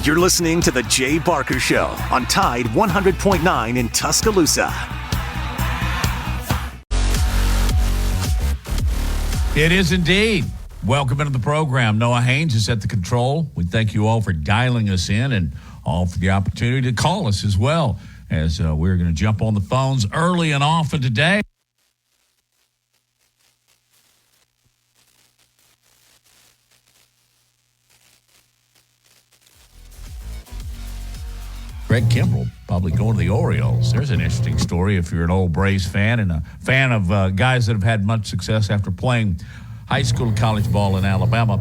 You're listening to The Jay Barker Show on Tide 100.9 in Tuscaloosa. It is indeed. Welcome into the program. Noah Haynes is at the control. We thank you all for dialing us in and all for the opportunity to call us as well, as we're going to jump on the phones early and often today. Greg Kimbrell probably going to the Orioles. There's an interesting story if you're an old Braves fan and a fan of guys that have had much success after playing high school and college ball in Alabama.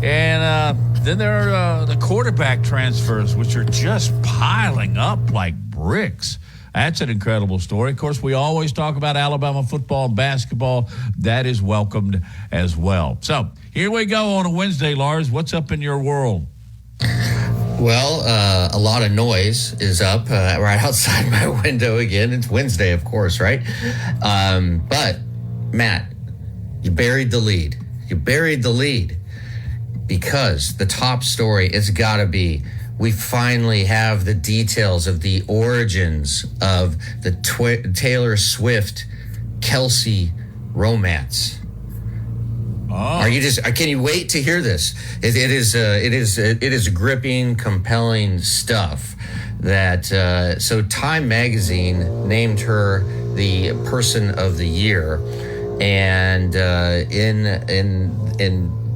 And then there are the quarterback transfers, which are just piling up like bricks. That's an incredible story. Of course, we always talk about Alabama football and basketball. That is welcomed as well. So here we go on a Wednesday, Lars. What's up in your world? Well, a lot of noise is up right outside my window again. It's Wednesday, of course, right? But, Matt, you buried the lead. You buried the lead because the top story has got to be we finally have the details of the origins of the Taylor Swift-Kelsey romance. Oh. Can you wait to hear this? It is gripping, compelling stuff that, so Time Magazine named her the Person of the Year. And, in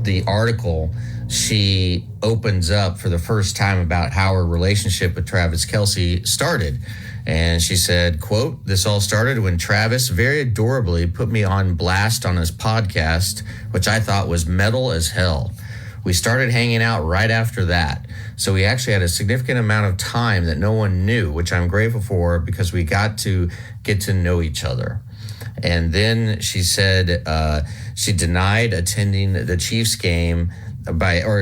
the article, she opens up for the first time about how her relationship with Travis Kelce started. And she said, quote, "This all started when Travis very adorably put me on blast on his podcast, which I thought was metal as hell. We started hanging out right after that. So we actually had a significant amount of time that no one knew, which I'm grateful for because we got to get to know each other." And then she said she denied attending the Chiefs game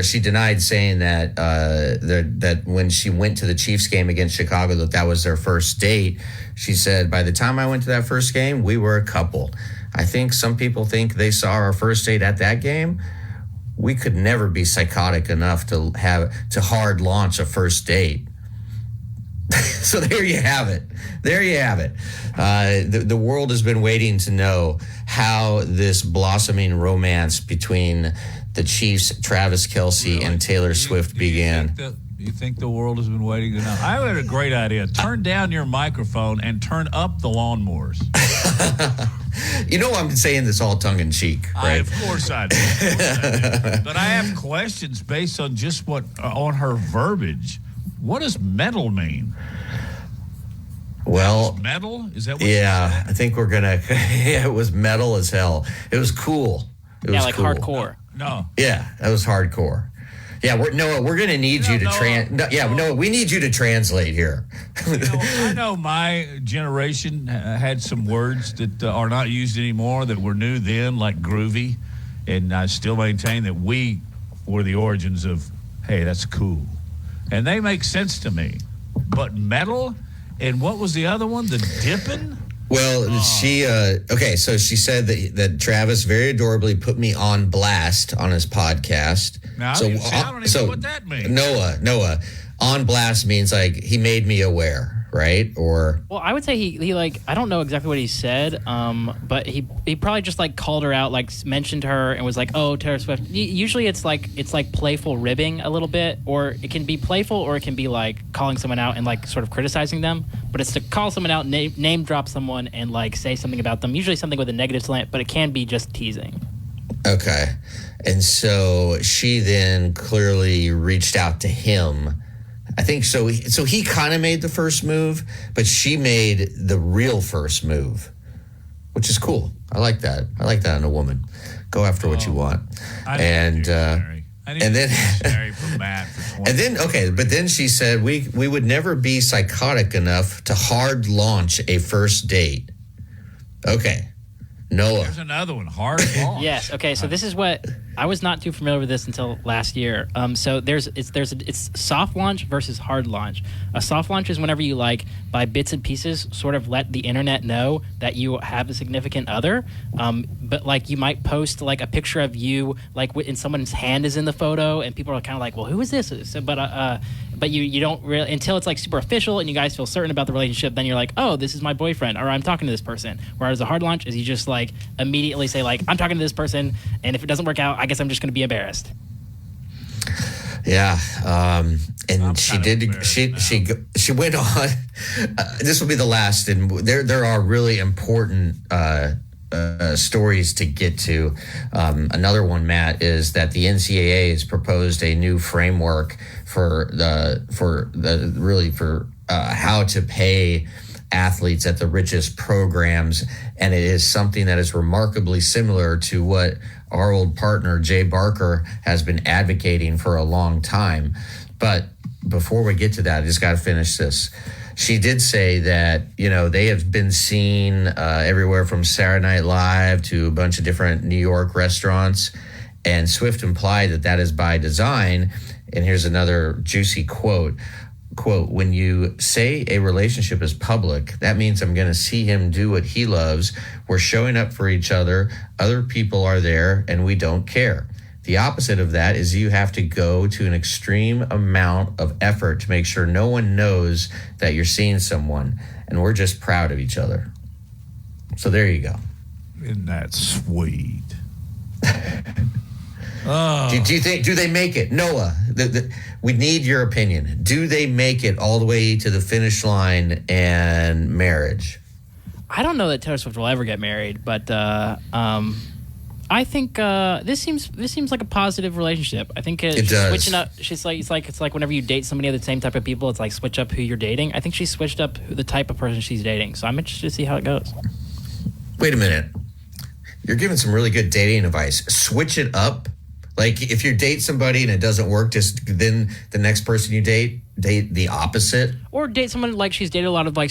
she denied saying that that when she went to the Chiefs game against Chicago, that was their first date. She said, "By the time I went to that first game, we were a couple. I think some people think they saw our first date at that game. We could never be psychotic enough to hard launch a first date." So there you have it. There you have it. The world has been waiting to know how this blossoming romance between the Chiefs, Travis Kelce, and Taylor Swift began. You think the world has been waiting to know? I had a great idea. Turn down your microphone and turn up the lawnmowers. You know I'm saying this all tongue-in-cheek, right? Of course I do. But I have questions based on just on her verbiage. What does metal mean? Well, metal? Is that what yeah, I think we're going to... it was metal as hell. It was cool. It was cool. Hardcore. No. Yeah, that was hardcore. Yeah, we're going to need you to we need you to translate here. I know my generation had some words that are not used anymore that were new then, like groovy, and I still maintain that we were the origins of, hey, that's cool. And they make sense to me. But metal, and what was the other one? The dipping? Well, so she said that Travis very adorably put me on blast on his podcast. Now, I don't even know what that means. Noah, on blast means like he made me aware, right? Or well, I would say he like, I don't know exactly what he said, but he probably just like called her out, like mentioned her and was like, "Oh, Taylor Swift." Usually it's like playful ribbing a little bit, or it can be playful, or it can be like calling someone out and like sort of criticizing them. But it's to call someone out, name drop someone, and like say something about them. Usually something with a negative slant, but it can be just teasing. Okay, and so she then clearly reached out to him. I think so. So he kind of made the first move, but she made the real first move, which is cool. I like that. I like that in a woman. Go after what you want. And then but then she said we would never be psychotic enough to hard launch a first date. Okay. Noah. There's another one, hard launch. Yes. Okay. So this is what I was not too familiar with this until last year. So it's soft launch versus hard launch. A soft launch is whenever you like by bits and pieces sort of let the internet know that you have a significant other. But like you might post like a picture of you like and someone's hand is in the photo and people are kind of like, well, who is this? So, but but you don't really, until it's like super official and you guys feel certain about the relationship, then you're like, oh, this is my boyfriend, or I'm talking to this person. Whereas a hard launch is you just like immediately say like, I'm talking to this person, and if it doesn't work out, I guess I'm just going to be embarrassed. Yeah, and I'm she kind of did. embarrassed She went on. This will be the last, and there are really important stories to get to. Another one, Matt, is that the NCAA has proposed a new framework for how to pay athletes at the richest programs, and it is something that is remarkably similar to what our old partner Jay Barker has been advocating for a long time. But before we get to that, I just got to finish this. She did say that, they have been seen everywhere from Saturday Night Live to a bunch of different New York restaurants, and Swift implied that is by design. And here's another juicy quote, when you say a relationship is public, that means I'm going to see him do what he loves. We're showing up for each other. Other people are there and we don't care. The opposite of that is you have to go to an extreme amount of effort to make sure no one knows that you're seeing someone. And we're just proud of each other. So there you go. Isn't that sweet? Do you think, do they make it? Noah, we need your opinion. Do they make it all the way to the finish line and marriage? I don't know that Taylor Swift will ever get married, but I think this seems like a positive relationship. I think it does. Switching up. It's like whenever you date somebody of the same type of people, it's like switch up who you're dating. I think she switched up the type of person she's dating. So I'm interested to see how it goes. Wait a minute. You're giving some really good dating advice. Switch it up. Like if you date somebody and it doesn't work, just then the next person you date the opposite. Or date someone like she's dated a lot of like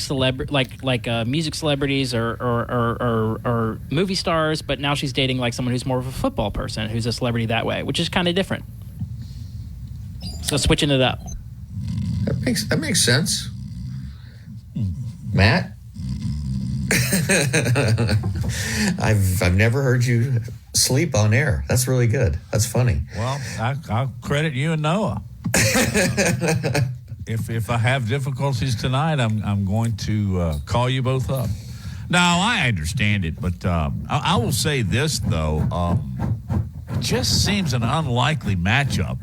music celebrities or movie stars, but now she's dating like someone who's more of a football person who's a celebrity that way, which is kind of different. So switching it up. That makes sense. Matt? I've never heard you sleep on air. That's really good. That's funny. Well, I'll credit you and Noah. If I have difficulties tonight, I'm going to call you both up. Now, I understand it, but I will say this, though. It just seems an unlikely matchup.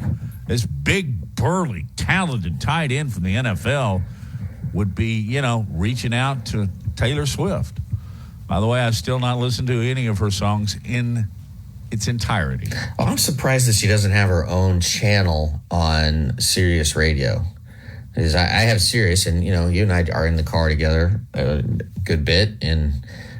This big, burly, talented tight end from the NFL would be, reaching out to Taylor Swift. By the way, I've still not listened to any of her songs in its entirety. Oh, I'm surprised that she doesn't have her own channel on Sirius Radio. Because I have Sirius, and you and I are in the car together a good bit, and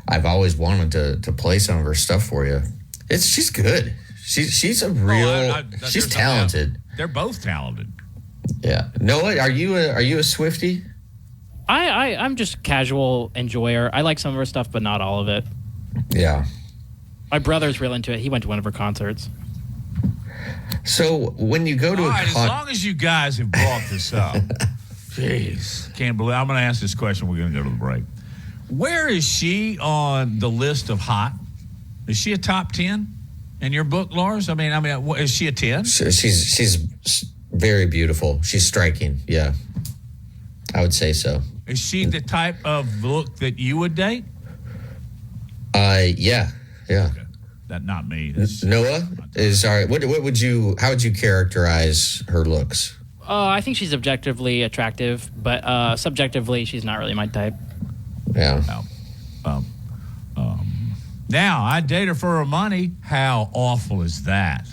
I've always wanted to play some of her stuff for you. She's good. She's a real. She's talented. They're both talented. Yeah. Noah, are you a Swiftie? I'm just a casual enjoyer. I like some of her stuff, but not all of it. Yeah. My brother's real into it. He went to one of her concerts. So when you go to as long as you guys have brought this up, jeez, can't believe I'm going to ask this question. We're going to go to the break. Where is she on the list of hot? Is she a top 10 in your book, Lars? I mean, is she a 10? She's very beautiful. She's striking. Yeah, I would say so. Is she the type of look that you would date? Yeah. Okay. That not me. Noah is all right. How would you characterize her looks? I think she's objectively attractive, but subjectively, she's not really my type. Yeah. Now, I date her for her money. How awful is that?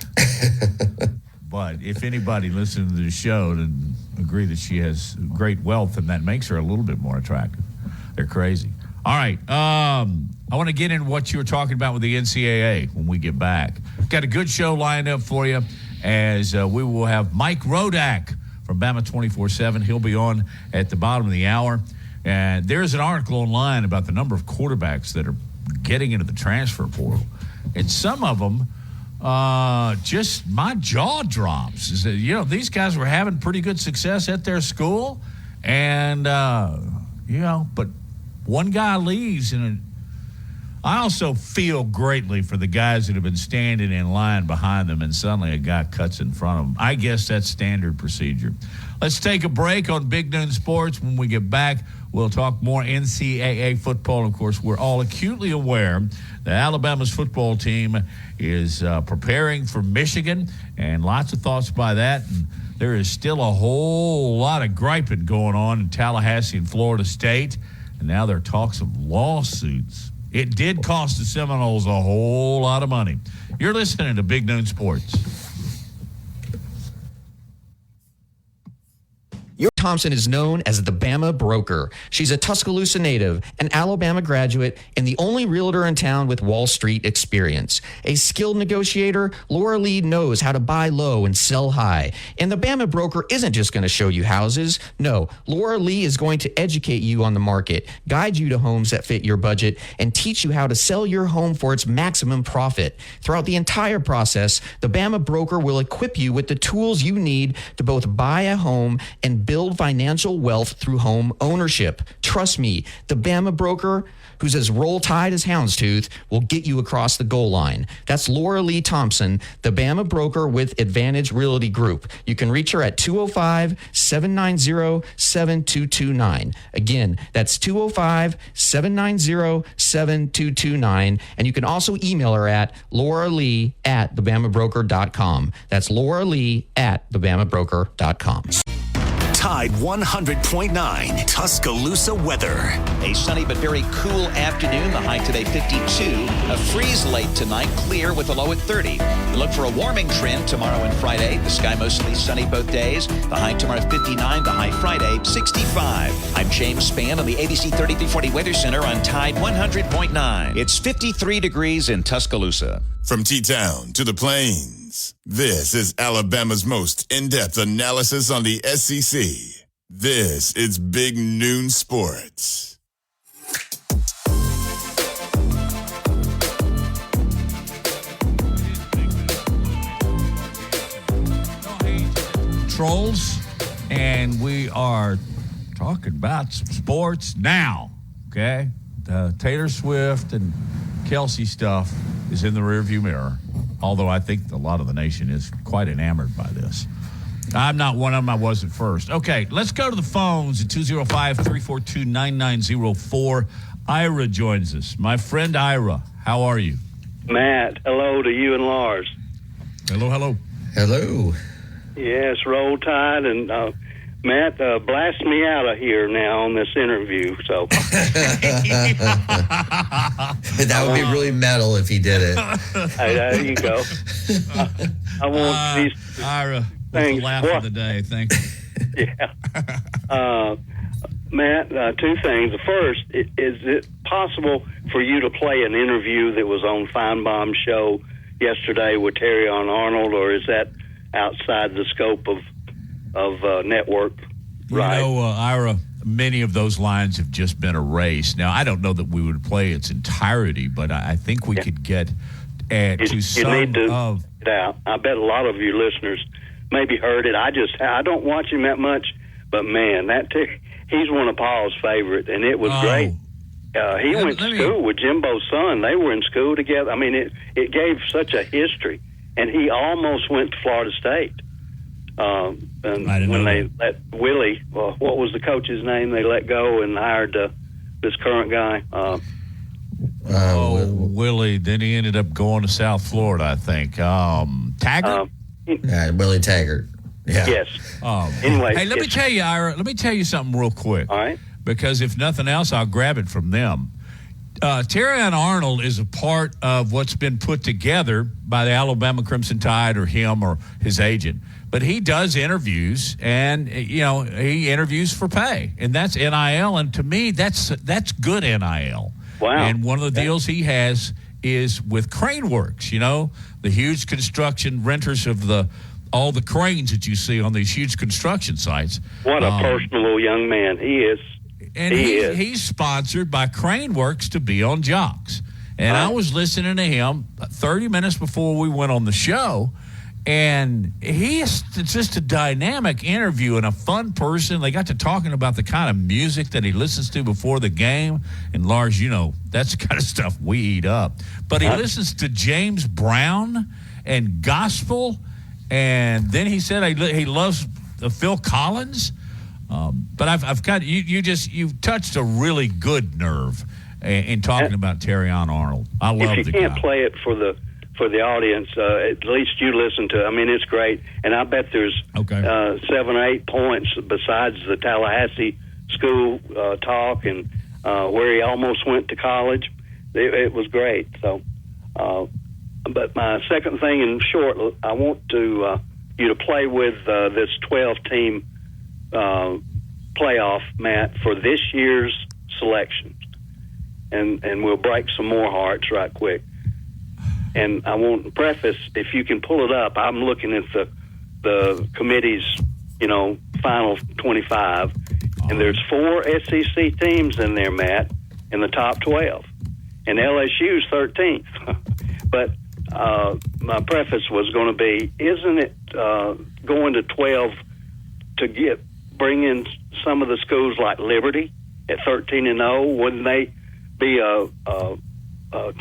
But if anybody listening to the show and agree that she has great wealth, and that makes her a little bit more attractive. They're crazy. All right. I want to get into what you were talking about with the NCAA when we get back. Got a good show lined up for you as we will have Mike Rodak from Bama 24/7. He'll be on at the bottom of the hour. And there's an article online about the number of quarterbacks that are getting into the transfer portal. And some of them, just my jaw drops. Is that, these guys were having pretty good success at their school. And, but one guy leaves and I also feel greatly for the guys that have been standing in line behind them and suddenly a guy cuts in front of them. I guess that's standard procedure. Let's take a break on Big Noon Sports. When we get back, we'll talk more NCAA football. Of course, we're all acutely aware that Alabama's football team is preparing for Michigan, and lots of thoughts by that. And there is still a whole lot of griping going on in Tallahassee and Florida State, and now there are talks of lawsuits. It did cost the Seminoles a whole lot of money. You're listening to Big Noon Sports. Thompson is known as the Bama Broker. She's a Tuscaloosa native, an Alabama graduate, and the only realtor in town with Wall Street experience. A skilled negotiator, Laura Lee knows how to buy low and sell high. And the Bama Broker isn't just going to show you houses. No, Laura Lee is going to educate you on the market, guide you to homes that fit your budget, and teach you how to sell your home for its maximum profit. Throughout the entire process, the Bama Broker will equip you with the tools you need to both buy a home and build financial wealth through home ownership. Trust me, the Bama Broker, who's as roll tide as houndstooth, will get you across the goal line. That's Laura Lee Thompson, the Bama Broker with Advantage Realty Group. You can reach her at 205-790-7229. Again, that's 205-790-7229. And you can also email her at lauralee@thebamabroker.com. That's lauralee@thebamabroker.com. Tide 100.9 Tuscaloosa weather. A sunny but very cool afternoon. The high today 52. A freeze late tonight, clear with a low at 30. We look for a warming trend tomorrow and Friday. The sky mostly sunny both days. The high tomorrow 59, the high Friday 65. I'm James Spann on the ABC 3340 Weather Center on Tide 100.9. It's 53 degrees in Tuscaloosa. From T-Town to the Plains, this is Alabama's most in-depth analysis on the SEC. This is Big Noon Sports. Trolls, and we are talking about some sports now, okay? The Taylor Swift and Kelsey stuff is in the rearview mirror, although I think a lot of the nation is quite enamored by this. I'm not one of them. I wasn't first. Okay, let's go to the phones at 205-342-9904. Ira joins us. My friend Ira, how are you? Matt, hello to you and Lars. Hello, hello. Hello. Yes, roll tide, and Matt, blast me out of here now on this interview. So That would be really metal if he did it. hey, there you go. I want these Ira, things. laugh of the day. Thank you. Yeah. Matt, two things. The first, is it possible for you to play an interview that was on Feinbaum's show yesterday with Terrion Arnold, or is that outside the scope of network? Right. You know, Ira, many of those lines have just been erased. Now, I don't know that we would play its entirety, but I think we could get to some need to of it out. I bet a lot of your listeners maybe heard it. I don't watch him that much, but man, he's one of Paul's favorite, and it was great. He went to school with Jimbo's son. They were in school together. I mean, it gave such a history, and he almost went to Florida State. And when they let Willie, what was the coach's name? They let go and hired this current guy. Willie. Then he ended up going to South Florida, I think. Taggart? Willie Taggart. Yeah. Yes. Anyway. Hey, let me tell you, Ira, let me tell you something real quick. All right. Because if nothing else, I'll grab it from them. Terrion Arnold is a part of what's been put together by the Alabama Crimson Tide or him or his agent. But he does interviews, and, he interviews for pay. And that's NIL. And to me, that's good NIL. Wow. And one of the deals he has is with Craneworks, the huge construction renters of all the cranes that you see on these huge construction sites. What a personable young man he is. And he's sponsored by Craneworks to be on Jocks. And I was listening to him 30 minutes before we went on the show, And he is just a dynamic interview and a fun person. They got to talking about the kind of music that he listens to before the game. And Lars, you know, that's the kind of stuff we eat up. But he listens to James Brown and gospel. And then he said he loves Phil Collins. But I've got you've touched a really good nerve in talking about Terrion Arnold. I love the guy. If you can't play it for the audience, at least you listen to it. I mean, it's great. And I bet there's 7 or 8 points besides the Tallahassee school talk and where he almost went to college. It was great. So, but my second thing in short, I want you to play with this 12-team playoff, Matt, for this year's selection. And we'll break some more hearts right quick. And I want to preface, if you can pull it up, I'm looking at the committee's, final 25, and there's 4 SEC teams in there, Matt, in the top 12, and LSU's 13th. But my preface was going to be, isn't it going to 12 to bring in some of the schools like Liberty at 13-0? Wouldn't they be a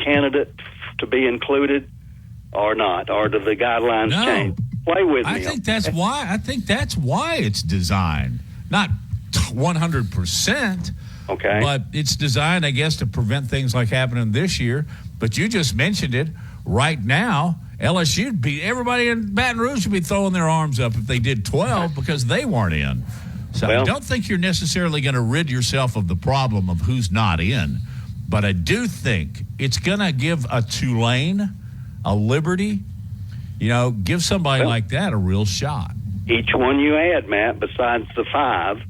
candidate to be included or not? Or do the guidelines change? Play with me. I think that's why it's designed. Not 100%. Okay. But it's designed, I guess, to prevent things like happening this year. But you just mentioned it. Right now, LSU'd be, everybody in Baton Rouge would be throwing their arms up if they did 12 because they weren't in. So I don't think you're necessarily going to rid yourself of the problem of who's not in. But I do think it's going to give a Tulane, a Liberty, give somebody like that a real shot. Each one you add, Matt, besides the 5,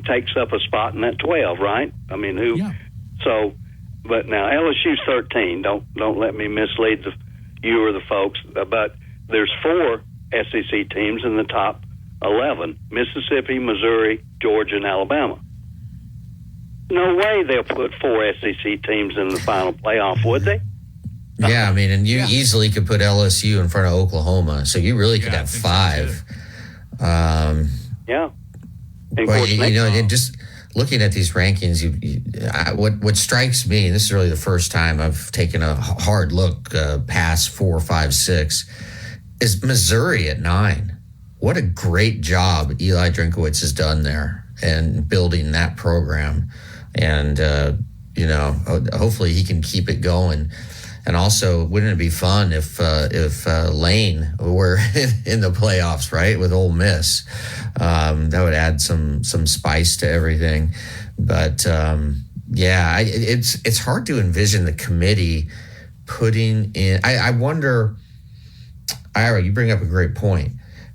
takes up a spot in that 12, right? I mean, who? Yeah. So, but now LSU's 13. Don't let me mislead you or the folks. But there's 4 SEC teams in the top 11: Mississippi, Missouri, Georgia, and Alabama. No way they'll put 4 SEC teams in the final playoff, would they? Yeah, I mean, and you easily could put LSU in front of Oklahoma, so you really could have 5. Yeah. And well, and just looking at these rankings, what strikes me, and this is really the first time I've taken a hard look past 4, 5, 6, is Missouri at 9. What a great job Eli Drinkowitz has done there and building that program. And, hopefully he can keep it going. And also, wouldn't it be fun if Lane were in the playoffs, right, with Ole Miss? That would add some spice to everything. But, it's hard to envision the committee putting in. I wonder, Ira, you bring up a great point.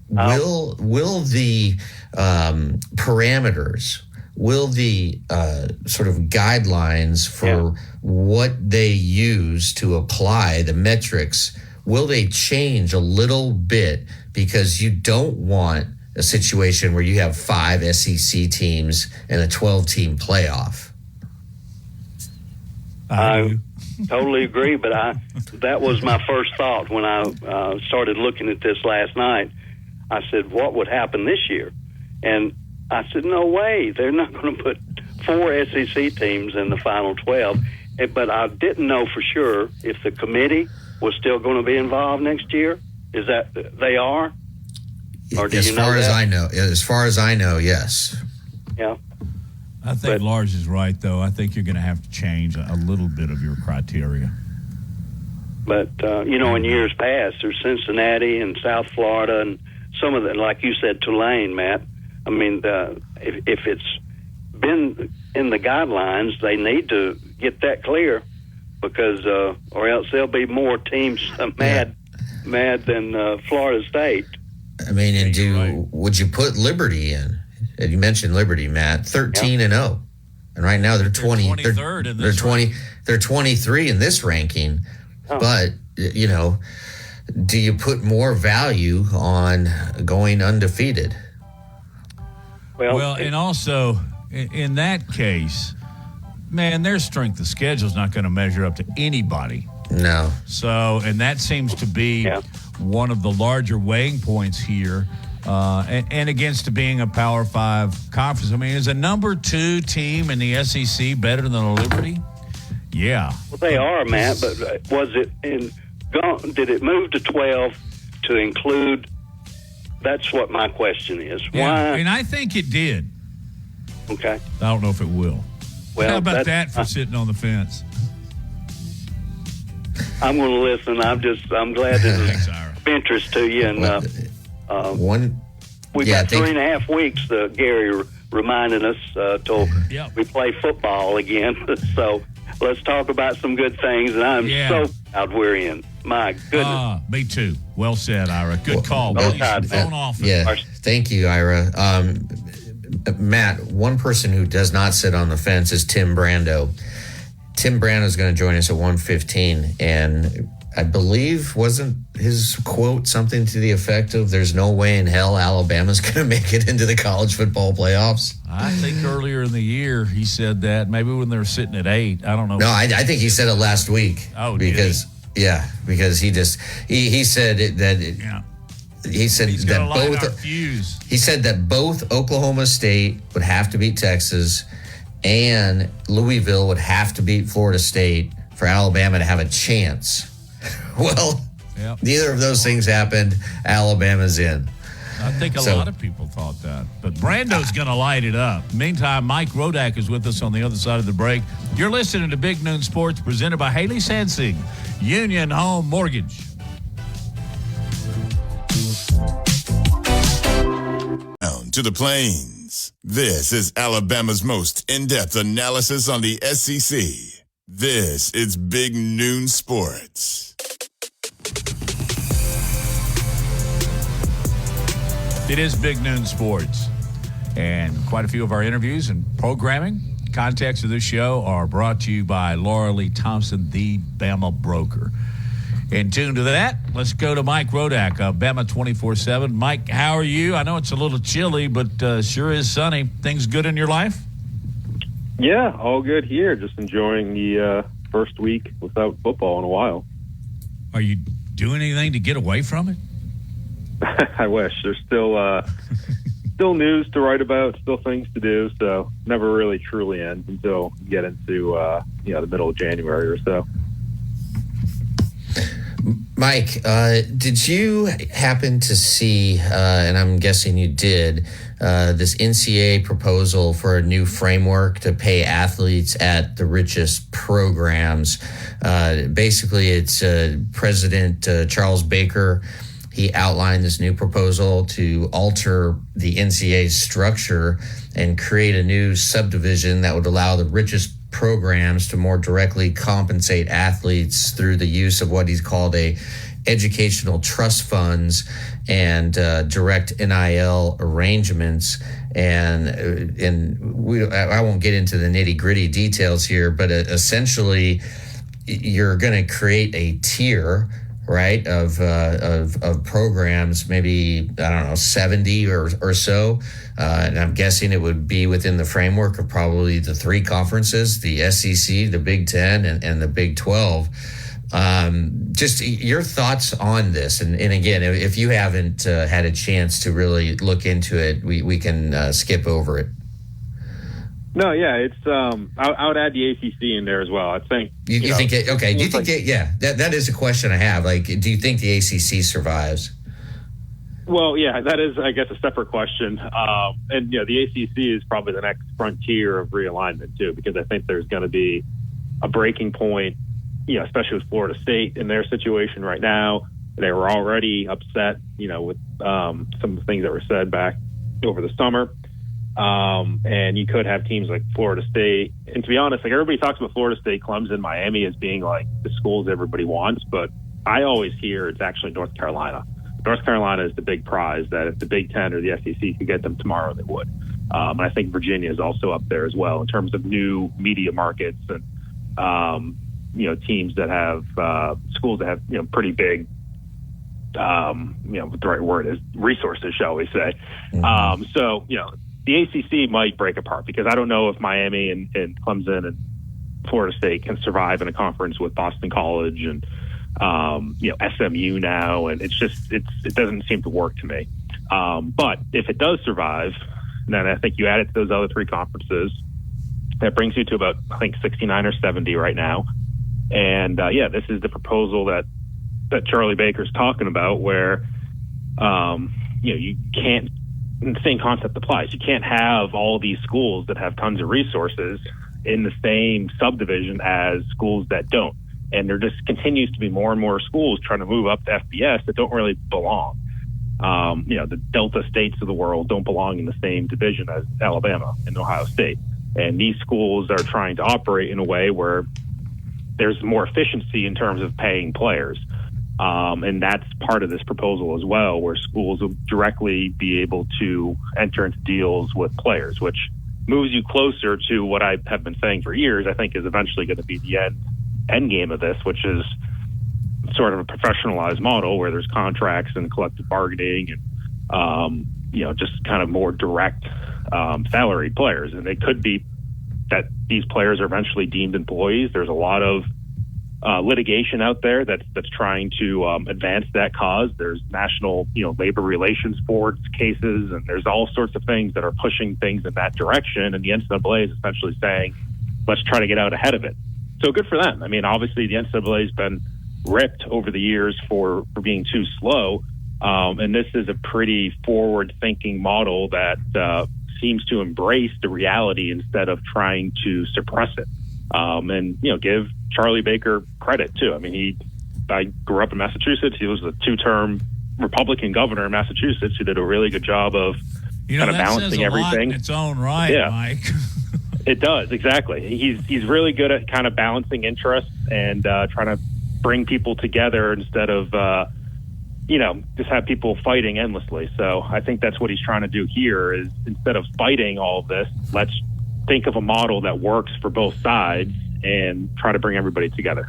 Will the parameters, will the sort of guidelines for what they use to apply the metrics, will they change a little bit? Because you don't want a situation where you have 5 SEC teams and a 12-team playoff. I totally agree, but that was my first thought when I started looking at this last night. I said, what would happen this year? And I said, no way. They're not going to put 4 SEC teams in the final 12. But I didn't know for sure if the committee was still going to be involved next year. Is that they are? Or do as you know far that? as I know, yes. Yeah. I think Lars is right, though. I think you're going to have to change a little bit of your criteria. But, in years past, there's Cincinnati and South Florida and some of the, like you said, Tulane, Matt. I mean, if it's been in the guidelines, they need to get that clear because, or else there'll be more teams mad than Florida State. I mean, and would you put Liberty in? And you mentioned Liberty, Matt, 13-0, and right now they're 20. They're 23rd in this. They're 23 in this ranking, but do you put more value on going undefeated? Well, and also in that case, man, their strength of schedule is not going to measure up to anybody No. So, and that seems to be one of the larger weighing points here. And against being a Power 5 conference. I mean, is a number 2 team in the SEC better than the Liberty? Yeah. Well, they are, Matt, but was it did it move to 12 to include? That's what my question is. Yeah, Why? and I think it did. Okay. I don't know if it will. Well, how about that for sitting on the fence? I'm going to listen. I'm glad this is Thanks, Ira. of interest to you. And we've got 3.5 weeks. Gary reminded us till we play football again. So let's talk about some good things. And I'm so proud we're in. My goodness. Me too. Well said, Ira. Good call. Phone off. Yeah. Thank you, Ira. Matt, one person who does not sit on the fence is Tim Brando. Tim Brando is going to join us at 1:15, and I believe wasn't his quote something to the effect of "There's no way in hell Alabama's going to make it into the college football playoffs." I think earlier in the year he said that. Maybe when they were sitting at 8. I don't know. No, I think he said it last week. Oh, because because he said that. He said that both. He said that both Oklahoma State would have to beat Texas, and Louisville would have to beat Florida State for Alabama to have a chance. Well, neither of those things happened. Alabama's in. I think a lot of people thought that. But Brando's going to light it up. Meantime, Mike Rodak is with us on the other side of the break. You're listening to Big Noon Sports, presented by Haley Sansing, Union Home Mortgage. Down to the Plains. This is Alabama's most in-depth analysis on the SEC. This is Big Noon Sports. It is Big Noon Sports. And quite a few of our interviews and programming, context of this show are brought to you by Laura Lee Thompson, the Bama broker. In tune to that, let's go to Mike Rodak, Bama 24/7. Mike, how are you? I know it's a little chilly, but sure is sunny. Things good in your life? Yeah, all good here. Just enjoying the first week without football in a while. Are you doing anything to get away from it? I wish. There's still news to write about, still things to do, so never really truly ends until you get into the middle of January or so. Mike, did you happen to see, and I'm guessing you did, this NCAA proposal for a new framework to pay athletes at the richest programs? Basically, it's President Charles Baker. He outlined this new proposal to alter the NCAA structure and create a new subdivision that would allow the richest programs to more directly compensate athletes through the use of what he's called educational trust funds and direct NIL arrangements. And I won't get into the nitty-gritty details here, but essentially you're going to create a tier, right, of programs, maybe, I don't know, 70 or so. And I'm guessing it would be within the framework of probably the 3 conferences, the SEC, the Big Ten, and the Big 12. Just your thoughts on this. And again, if you haven't had a chance to really look into it, we can skip over it. No, yeah, it's I would add the ACC in there as well. I think you think it, okay. Do you think that is a question I have. Like, do you think the ACC survives? Well, yeah, that is, I guess, a separate question. And the ACC is probably the next frontier of realignment too, because I think there's going to be a breaking point, especially with Florida State in their situation right now. They were already upset, with some of the things that were said back over the summer. And you could have teams like Florida State. And to be honest, like, everybody talks about Florida State, Clemson, Miami as being like the schools everybody wants, but I always hear it's actually North Carolina. North Carolina is the big prize that if the Big Ten or the SEC could get them tomorrow, they would. And I think Virginia is also up there as well in terms of new media markets and, teams that have schools that have, pretty big, what the right word is, resources, shall we say. Mm-hmm. So, the ACC might break apart because I don't know if Miami and Clemson and Florida State can survive in a conference with Boston College and SMU now, and it doesn't seem to work to me. But if it does survive, then I think you add it to those other three conferences. That brings you to about, I think, 69 or 70 right now. And this is the proposal that Charlie Baker's talking about, where you can't. The same concept applies. You can't have all these schools that have tons of resources in the same subdivision as schools that don't. And there just continues to be more and more schools trying to move up to FBS that don't really belong. The Delta states of the world don't belong in the same division as Alabama and Ohio State. And these schools are trying to operate in a way where there's more efficiency in terms of paying players. And that's part of this proposal as well, where schools will directly be able to enter into deals with players, which moves you closer to what I have been saying for years, I think is eventually going to be the end game of this, which is sort of a professionalized model where there's contracts and collective bargaining and, just kind of more direct salaried players. And it could be that these players are eventually deemed employees. There's a lot of litigation out there that's trying to advance that cause. There's national, labor relations boards cases, and there's all sorts of things that are pushing things in that direction. And the NCAA is essentially saying, let's try to get out ahead of it. So good for them. I mean, obviously the NCAA has been ripped over the years for being too slow. And this is a pretty forward-thinking model that seems to embrace the reality instead of trying to suppress it. And give Charlie Baker credit too. I mean, I grew up in Massachusetts. He was a 2-term Republican governor in Massachusetts who did a really good job of kind of balancing everything. In its own right, yeah. Mike. It does, exactly. He's really good at kind of balancing interests and trying to bring people together instead of just have people fighting endlessly. So I think that's what he's trying to do here is instead of fighting all of this, let's think of a model that works for both sides and try to bring everybody together.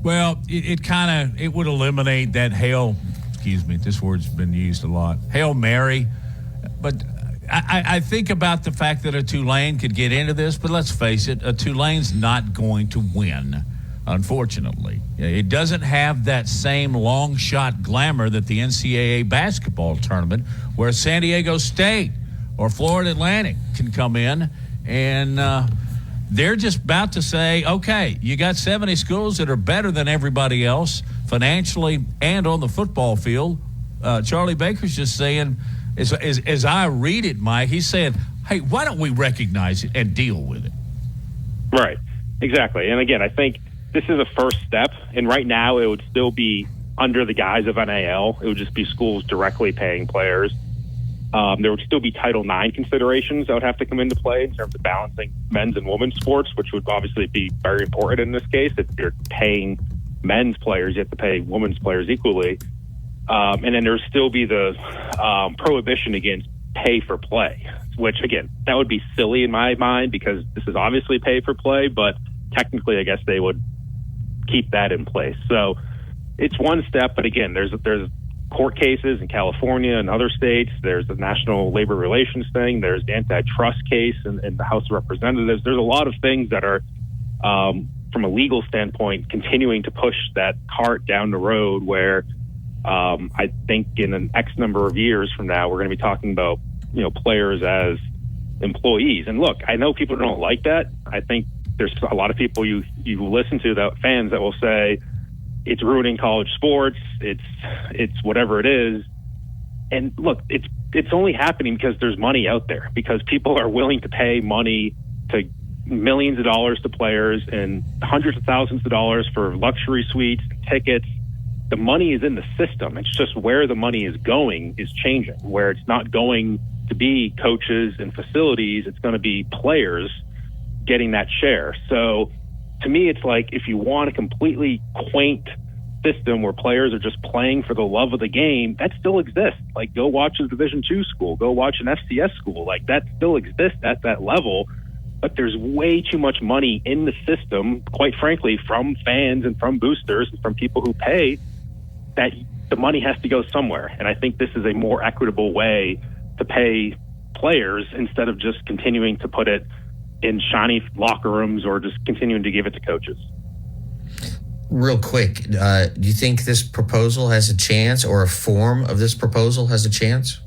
Well, it would eliminate that this word's been used a lot, Hail Mary. But I think about the fact that a Tulane could get into this, but let's face it, a Tulane's not going to win, unfortunately. It doesn't have that same long shot glamour that the NCAA basketball tournament, where San Diego State or Florida Atlantic can come in and they're just about to say, okay, you got 70 schools that are better than everybody else financially and on the football field. Charlie Baker's just saying, as I read it, Mike, he's saying, hey, why don't we recognize it and deal with it? Right, exactly. And again, I think this is a first step. And right now it would still be under the guise of NIL. It would just be schools directly paying players. There would still be Title IX considerations that would have to come into play in terms of balancing men's and women's sports, which would obviously be very important in this case. If you're paying men's players, you have to pay women's players equally. And then there would still be the prohibition against pay for play, which, again, that would be silly in my mind because this is obviously pay for play, but technically I guess they would keep that in place. So it's one step, but again, there's court cases in California and other states. There's the National Labor Relations thing. There's the antitrust case in the House of Representatives. There's a lot of things that are, from a legal standpoint, continuing to push that cart down the road where I think in an X number of years from now, we're going to be talking about, players as employees. And look, I know people don't like that. I think there's a lot of people you listen to, that fans that will say, it's ruining college sports. It's whatever it is. And look, it's only happening because there's money out there, because people are willing to pay money to millions of dollars to players and hundreds of thousands of dollars for luxury suites, tickets. The money is in the system. It's just where the money is going is changing, where it's not going to be coaches and facilities. It's going to be players getting that share. So to me, it's like if you want a completely quaint system where players are just playing for the love of the game, that still exists. Like, go watch a Division II school, go watch an FCS school. Like, that still exists at that level. But there's way too much money in the system, quite frankly, from fans and from boosters and from people who pay, that the money has to go somewhere. And I think this is a more equitable way to pay players instead of just continuing to put it in shiny locker rooms or just continuing to give it to coaches. Real quick, do you think this proposal has a chance, or a form of this proposal has a chance?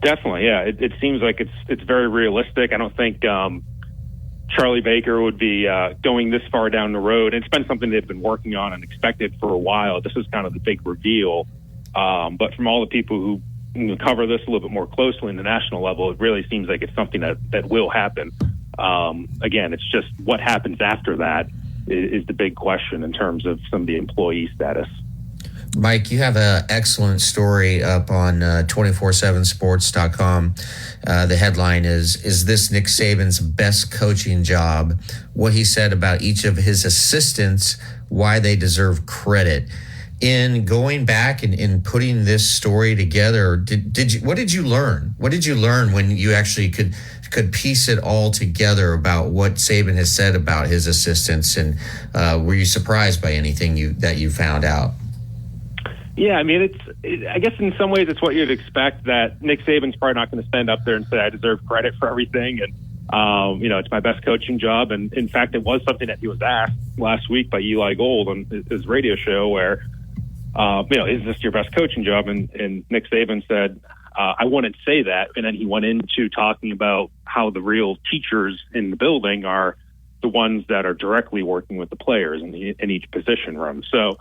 Definitely, yeah. It seems like it's very realistic. I don't think Charlie Baker would be going this far down the road. It's been something they've been working on and expected for a while. This is kind of the big reveal. But from all the people who cover this a little bit more closely in the national level, it really seems like it's something that will happen. Again, it's just what happens after that is the big question in terms of some of the employee status. Mike, you have an excellent story up on 247sports.com. The headline is this Nick Saban's best coaching job? What he said about each of his assistants, why they deserve credit. In going back and putting this story together, what did you learn? What did you learn when you actually could piece it all together about what Saban has said about his assistants? And were you surprised by anything that you found out? Yeah, I mean, I guess in some ways it's what you'd expect, that Nick Saban's probably not going to stand up there and say, I deserve credit for everything. And, it's my best coaching job. And in fact, it was something that he was asked last week by Eli Gold on his radio show where, is this your best coaching job? And Nick Saban said, I wouldn't say that. And then he went into talking about how the real teachers in the building are the ones that are directly working with the players in each position room. So,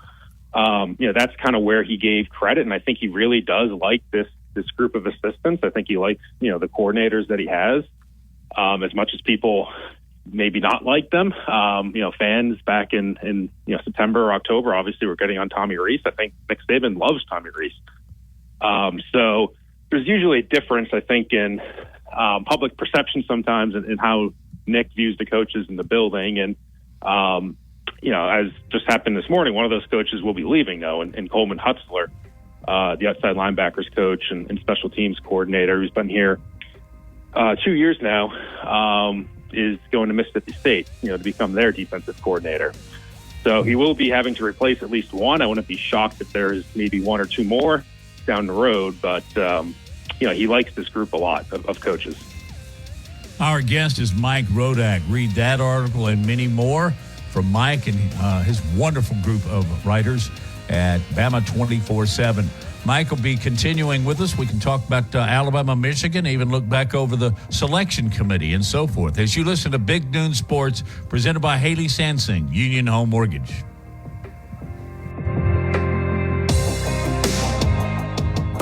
that's kind of where he gave credit. And I think he really does like this group of assistants. I think he likes, the coordinators that he has, as much as people maybe not like them. Fans back in September or October, obviously we're getting on Tommy Rees. I think Nick Saban loves Tommy Rees. So there's usually a difference, I think, in public perception sometimes in how Nick views the coaches in the building. And, as just happened this morning, one of those coaches will be leaving, though, and Coleman Hutzler, the outside linebackers coach and special teams coordinator, who's been here 2 years now, is going to Mississippi State, to become their defensive coordinator. So he will be having to replace at least one. I wouldn't be shocked if there's maybe one or two more down the road, but, he likes this group a lot of coaches. Our guest is Mike Rodak. Read that article and many more from Mike and his wonderful group of writers at Bama 24/7. Mike will be continuing with us. We can talk about Alabama, Michigan, even look back over the selection committee and so forth. As you listen to Big Noon Sports, presented by Haley Sansing, Union Home Mortgage.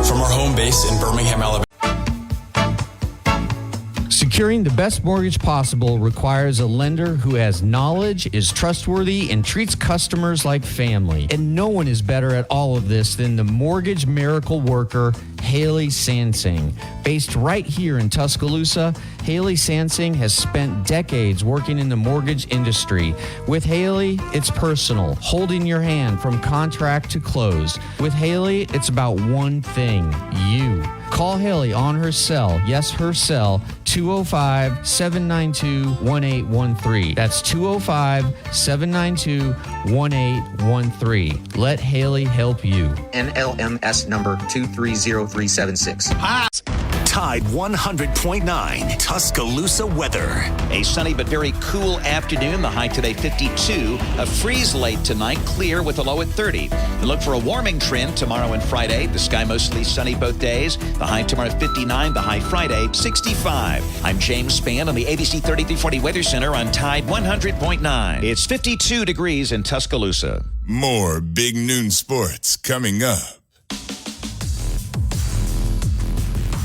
From our home base in Birmingham, Alabama. Securing the best mortgage possible requires a lender who has knowledge, is trustworthy, and treats customers like family. And no one is better at all of this than the mortgage miracle worker, Haley Sansing. Based right here in Tuscaloosa, Haley Sansing has spent decades working in the mortgage industry. With Haley, it's personal, holding your hand from contract to close. With Haley, it's about one thing, you. Call Haley on her cell, yes, her cell, 205-792-1813. That's 205-792-1813. Let Haley help you. NLMS number 230376. Tide 100.9 Tuscaloosa weather. A sunny but very cool afternoon. The high today 52. A freeze late tonight, clear with a low at 30. We look for a warming trend tomorrow and Friday. The sky mostly sunny both days. The high tomorrow 59. The high Friday 65. I'm James Spann on the ABC 3340 Weather Center on Tide 100.9. It's 52 degrees in Tuscaloosa. More Big Noon Sports coming up.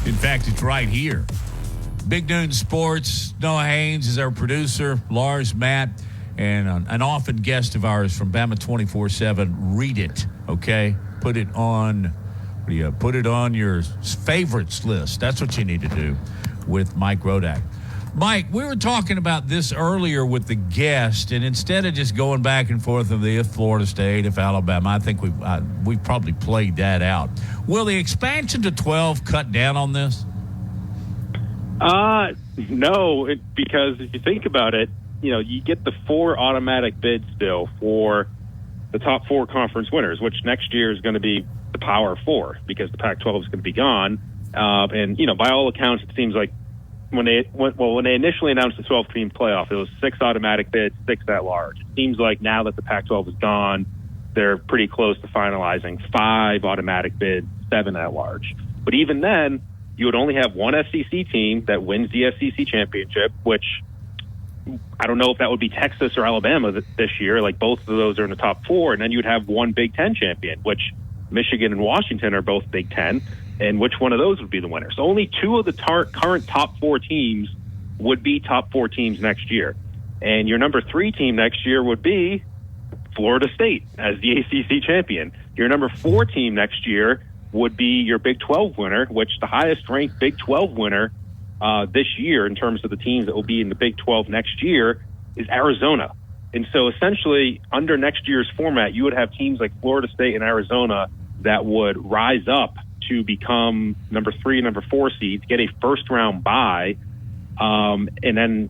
In fact, it's right here. Big Noon Sports. Noah Haynes is our producer. Lars, Matt, and an often guest of ours from Bama 24/7. Read it, okay? Put it on your favorites list. That's what you need to do with Mike Rodak. Mike, we were talking about this earlier with the guest, and instead of just going back and forth of if Florida State, if Alabama, I think we've probably played that out. Will the expansion to 12 cut down on this? No, because if you think about it, you get the 4 automatic bids still for the top 4 conference winners, which next year is going to be the Power 4 because the Pac-12 is going to be gone. And by all accounts, it seems like when they initially announced the 12-team playoff, it was 6 automatic bids, 6 at large. It seems like now that the Pac-12 is gone, they're pretty close to finalizing 5 automatic bids, 7 at large. But even then, you would only have one SEC team that wins the SEC championship, which I don't know if that would be Texas or Alabama this year. Like, both of those are in the top 4. And then you would have one Big Ten champion, which Michigan and Washington are both Big Ten. And which one of those would be the winner? So only 2 of the current top 4 teams would be top 4 teams next year. And your number 3 team next year would be Florida State as the ACC champion. Your number 4 team next year would be your Big 12 winner, which the highest ranked Big 12 winner this year in terms of the teams that will be in the Big 12 next year is Arizona. And so essentially under next year's format, you would have teams like Florida State and Arizona that would rise up to become number 3 and number 4 seeds, get a first round bye, and then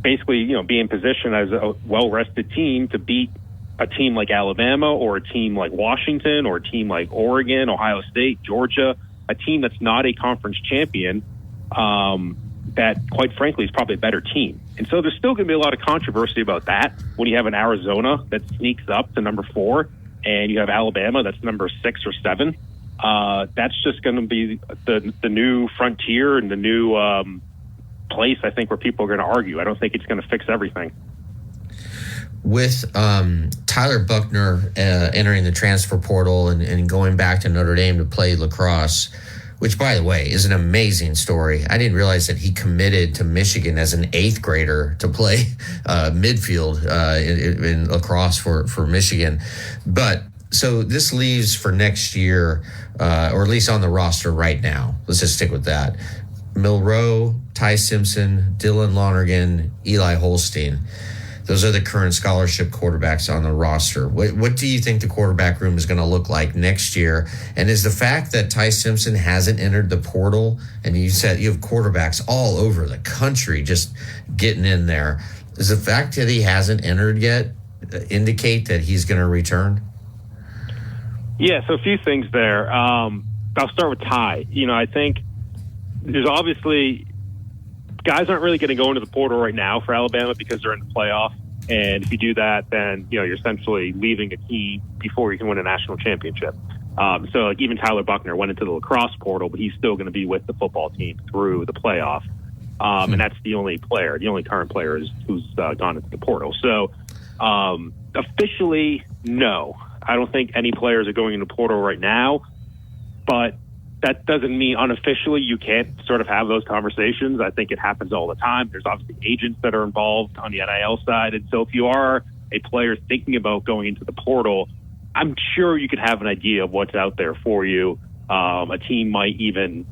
basically, be in position as a well-rested team to beat a team like Alabama or a team like Washington or a team like Oregon, Ohio State, Georgia, a team that's not a conference champion, that quite frankly is probably a better team. And so there's still going to be a lot of controversy about that when you have an Arizona that sneaks up to number 4 and you have Alabama that's number 6 or 7. That's just going to be the new frontier and the new place, I think, where people are going to argue. I don't think it's going to fix everything. With Tyler Buchner entering the transfer portal and going back to Notre Dame to play lacrosse, which, by the way, is an amazing story. I didn't realize that he committed to Michigan as an 8th grader to play midfield in lacrosse for Michigan. But so this leaves for next year, or at least on the roster right now. Let's just stick with that. Milroe, Ty Simpson, Dylan Lonergan, Eli Holstein. Those are the current scholarship quarterbacks on the roster. What do you think the quarterback room is going to look like next year? And is the fact that Ty Simpson hasn't entered the portal, and you said you have quarterbacks all over the country just getting in there, does the fact that he hasn't entered yet indicate that he's going to return? Yeah, so a few things there. I'll start with Ty. I think there's obviously guys aren't really going to go into the portal right now for Alabama because they're in the playoff. And if you do that, then, you're essentially leaving a team before you can win a national championship. So like even Tyler Buchner went into the lacrosse portal, but he's still going to be with the football team through the playoff. And that's the only current player who's gone into the portal. So officially, no, I don't think any players are going into the portal right now, but that doesn't mean unofficially you can't sort of have those conversations. I think it happens all the time. There's obviously agents that are involved on the NIL side. And so if you are a player thinking about going into the portal, I'm sure you could have an idea of what's out there for you. A team might even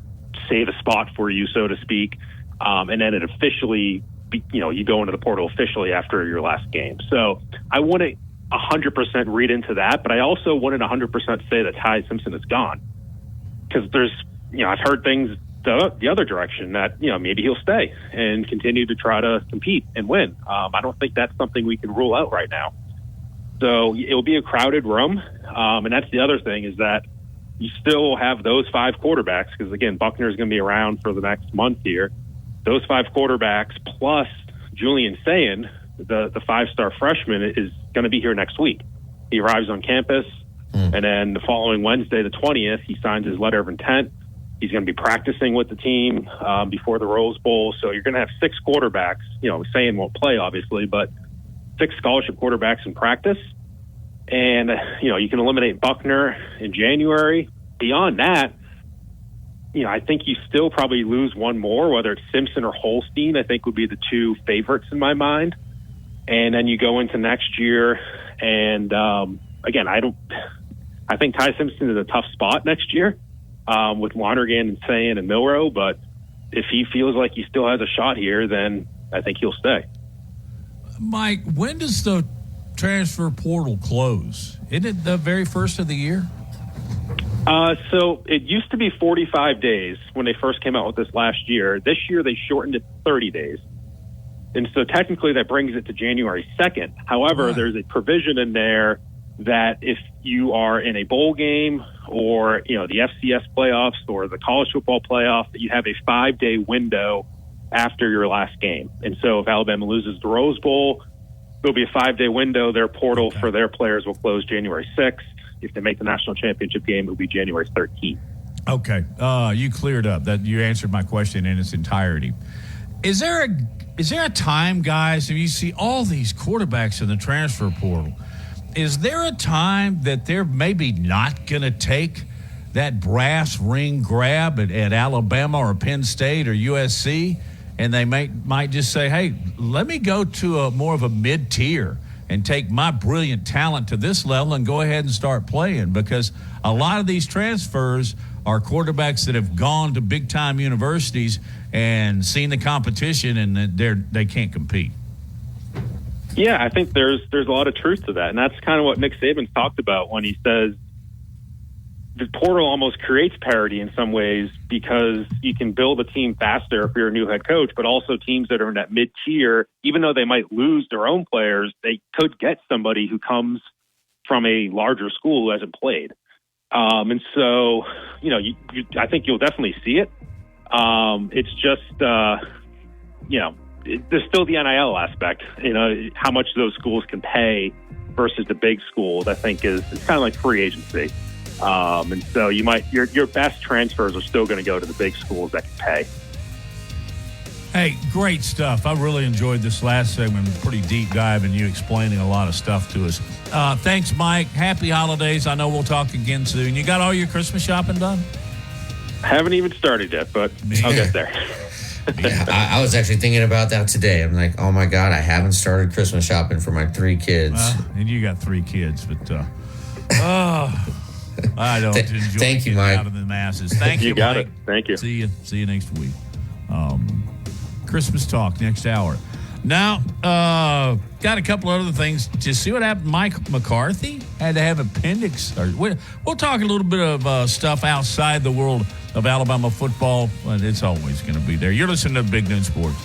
save a spot for you, so to speak. And then it officially, you go into the portal officially after your last game. So I wouldn't 100% read into that, but I also wouldn't 100% say that Ty Simpson is gone. Because there's, I've heard things the other direction that, maybe he'll stay and continue to try to compete and win. I don't think that's something we can rule out right now. So it'll be a crowded room. And that's the other thing is that you still have those 5 quarterbacks because, again, Buchner is going to be around for the next month here. Those 5 quarterbacks plus Julian Sayin, the 5-star freshman, is going to be here next week. He arrives on campus. And then the following Wednesday, the 20th, he signs his letter of intent. He's going to be practicing with the team before the Rose Bowl. So you're going to have 6 quarterbacks. Sayin won't play, obviously, but 6 scholarship quarterbacks in practice. And, you can eliminate Buchner in January. Beyond that, I think you still probably lose one more, whether it's Simpson or Holstein, I think would be the 2 favorites in my mind. And then you go into next year and, again, I think Ty Simpson is a tough spot next year with Lonergan and Sayin and Milroe, but if he feels like he still has a shot here, then I think he'll stay. Mike, when does the transfer portal close? Isn't it the very first of the year? So it used to be 45 days when they first came out with this last year. This year they shortened it to 30 days. And so technically that brings it to January 2nd. However, there's a provision in there that if you are in a bowl game or, the FCS playoffs or the college football playoff, that you have a 5-day window after your last game. And so if Alabama loses the Rose Bowl, there'll be a 5-day window. Their portal for their players will close January 6th. If they make the national championship game, it'll be January 13th. Okay. You cleared up that. You answered my question in its entirety. Is there a time, guys, if you see all these quarterbacks in the transfer portal, is there a time that they're maybe not going to take that brass ring grab at Alabama or Penn State or USC, and they might just say, hey, let me go to a more of a mid-tier and take my brilliant talent to this level and go ahead and start playing? Because a lot of these transfers are quarterbacks that have gone to big-time universities and seen the competition, and they can't compete. Yeah, I think there's a lot of truth to that, and that's kind of what Nick Saban's talked about when he says the portal almost creates parity in some ways, because you can build a team faster if you're a new head coach, but also teams that are in that mid-tier, even though they might lose their own players, they could get somebody who comes from a larger school who hasn't played. And so, I think you'll definitely see it. It's just, there's still the NIL aspect, how much those schools can pay versus the big schools, I think it's kind of like free agency. And so your best transfers are still going to go to the big schools that can pay. Hey, great stuff. I really enjoyed this last segment. Pretty deep dive and you explaining a lot of stuff to us. Thanks, Mike. Happy holidays. I know we'll talk again soon. You got all your Christmas shopping done? Haven't even started yet, but I'll get there. Yeah, I was actually thinking about that today. I'm like, oh my God, I haven't started Christmas shopping for my 3 kids. And you got 3 kids, but I don't enjoy Thank you, Mike. out of the masses. Thank you, got Mike. it. Thank you. See you next week. Christmas talk next hour. Now, got a couple other things. Did you see what happened? Mike McCarthy had to have appendix. We'll talk a little bit of stuff outside the world of Alabama football, but it's always going to be there. You're listening to Big Noon Sports.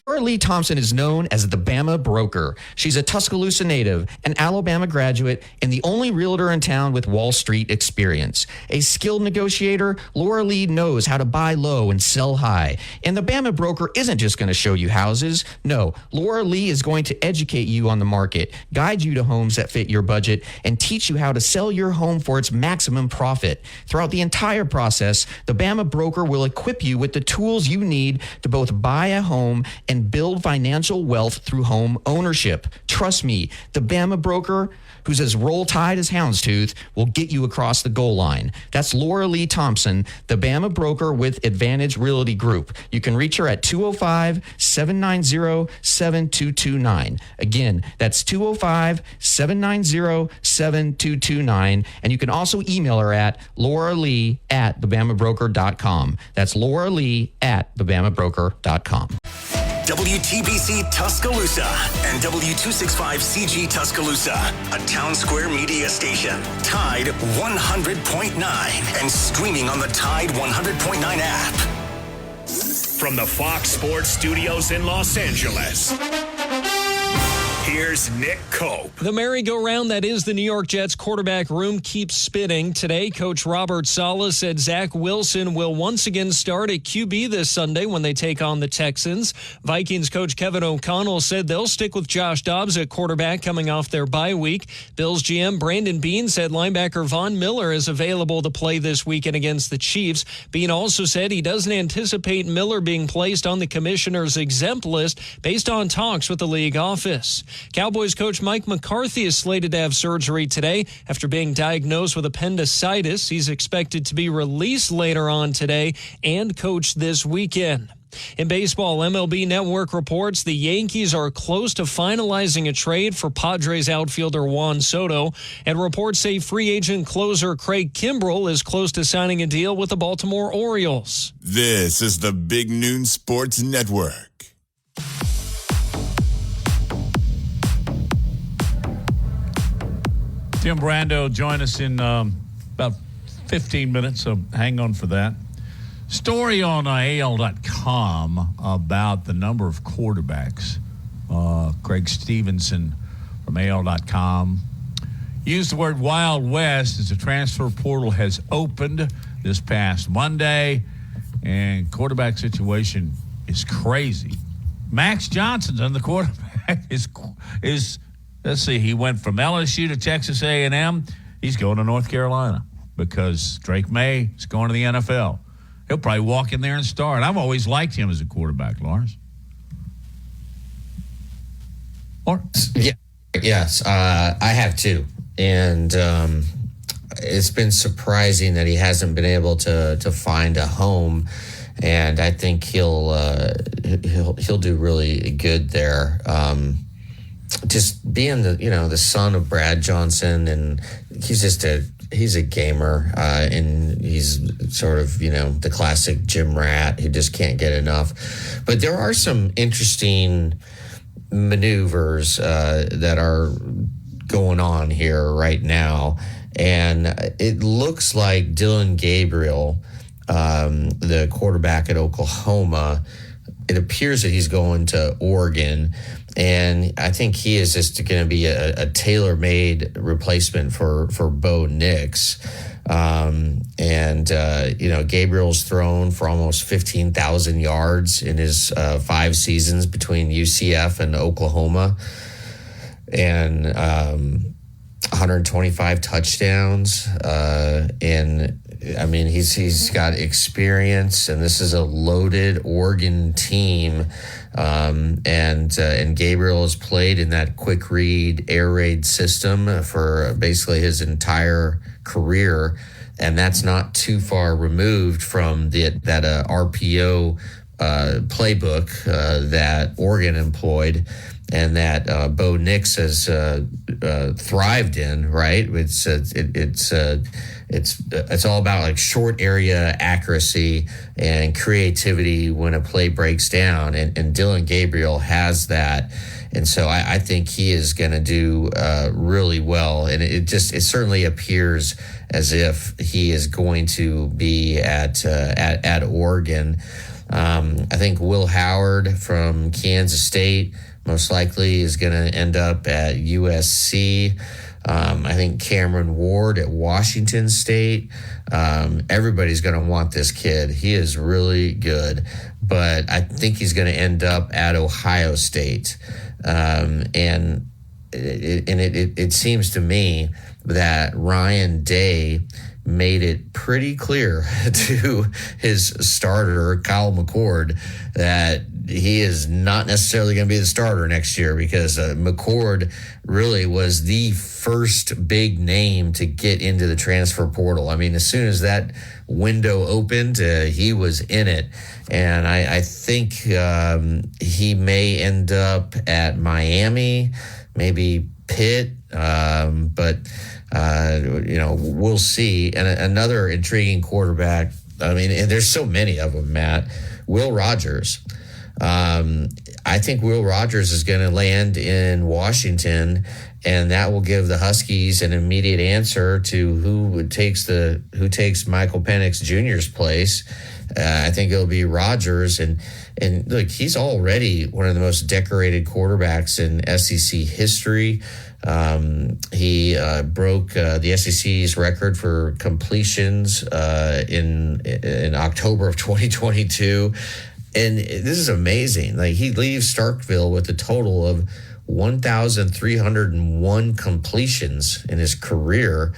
Laura Lee Thompson is known as the Bama Broker. She's a Tuscaloosa native, an Alabama graduate, and the only realtor in town with Wall Street experience. A skilled negotiator, Laura Lee knows how to buy low and sell high. And the Bama Broker isn't just going to show you houses. No, Laura Lee is going to educate you on the market, guide you to homes that fit your budget, and teach you how to sell your home for its maximum profit. Throughout the entire process, the Bama Broker will equip you with the tools you need to both buy a home and build financial wealth through home ownership. Trust me, the Bama Broker, who's as roll tide as houndstooth, will get you across the goal line. That's Laura Lee Thompson, the Bama Broker with Advantage Realty Group. You can reach her at 205-790-7229. Again, that's 205-790-7229. And you can also email her at lauralee@thebamabroker.com. That's lauralee@thebamabroker.com. WTBC Tuscaloosa and W265CG Tuscaloosa, a Town Square media station. Tide 100.9 and streaming on the Tide 100.9 app. From the Fox Sports Studios in Los Angeles, here's Nick Cope. The merry-go-round that is the New York Jets quarterback room keeps spinning. Today, Coach Robert Saleh said Zach Wilson will once again start at QB this Sunday when they take on the Texans. Vikings coach Kevin O'Connell said they'll stick with Josh Dobbs at quarterback coming off their bye week. Bills GM Brandon Beane said linebacker Von Miller is available to play this weekend against the Chiefs. Beane also said he doesn't anticipate Miller being placed on the commissioner's exempt list based on talks with the league office. Cowboys coach Mike McCarthy is slated to have surgery today after being diagnosed with appendicitis. He's expected to be released later on today and coach this weekend. In baseball, MLB Network reports the Yankees are close to finalizing a trade for Padres outfielder Juan Soto, and reports say free agent closer Craig Kimbrell is close to signing a deal with the Baltimore Orioles. This is the Big Noon Sports Network. Tim Brando join us in about 15 minutes, so hang on for that. Story on AL.com about the number of quarterbacks. Craig Stevenson from AL.com. use the word Wild West as the transfer portal has opened this past Monday, and quarterback situation is crazy. Max Johnson's on the quarterback. is let's see, he went from LSU to Texas A&M. He's going to North Carolina because Drake May is going to the NFL. He'll probably walk in there and start. I've always liked him as a quarterback, Lawrence. Yeah, yes, I have too, and it's been surprising that he hasn't been able to find a home, and I think he'll do really good there. Just being the son of Brad Johnson, and he's a gamer, and he's sort of the classic gym rat who just can't get enough. But there are some interesting maneuvers that are going on here right now, and it looks like Dillon Gabriel, the quarterback at Oklahoma, it appears that he's going to Oregon, and I think he is just going to be a tailor-made replacement for Bo Nix. Gabriel's thrown for almost 15,000 yards in his 5 seasons between UCF and Oklahoma, and 125 touchdowns. And I mean, he's got experience, and this is a loaded Oregon team. And Gabriel has played in that quick read, air raid system for basically his entire career, and that's not too far removed from that RPO playbook that Oregon employed, and that Bo Nix has thrived in. Right? It's all about like short area accuracy and creativity when a play breaks down, and Dillon Gabriel has that. And so I think he is going to do really well, and it certainly appears as if he is going to be at Oregon. I think Will Howard from Kansas State most likely is going to end up at USC. I think Cameron Ward at Washington State. Everybody's going to want this kid. He is really good, but I think he's going to end up at Ohio State. And it seems to me that Ryan Day made it pretty clear to his starter, Kyle McCord, that he is not necessarily going to be the starter next year, because McCord really was the first big name to get into the transfer portal. I mean, as soon as that window opened, he was in it. And I think he may end up at Miami, maybe Pitt, but we'll see. And another intriguing quarterback, I mean, and there's so many of them, Matt, Will Rogers. I think Will Rogers is going to land in Washington, and that will give the Huskies an immediate answer to who takes Michael Penix Jr.'s place. I think it'll be Rogers, and look, he's already one of the most decorated quarterbacks in SEC history. He broke the SEC's record for completions in October of 2022. And this is amazing. Like, he leaves Starkville with a total of 1,301 completions in his career,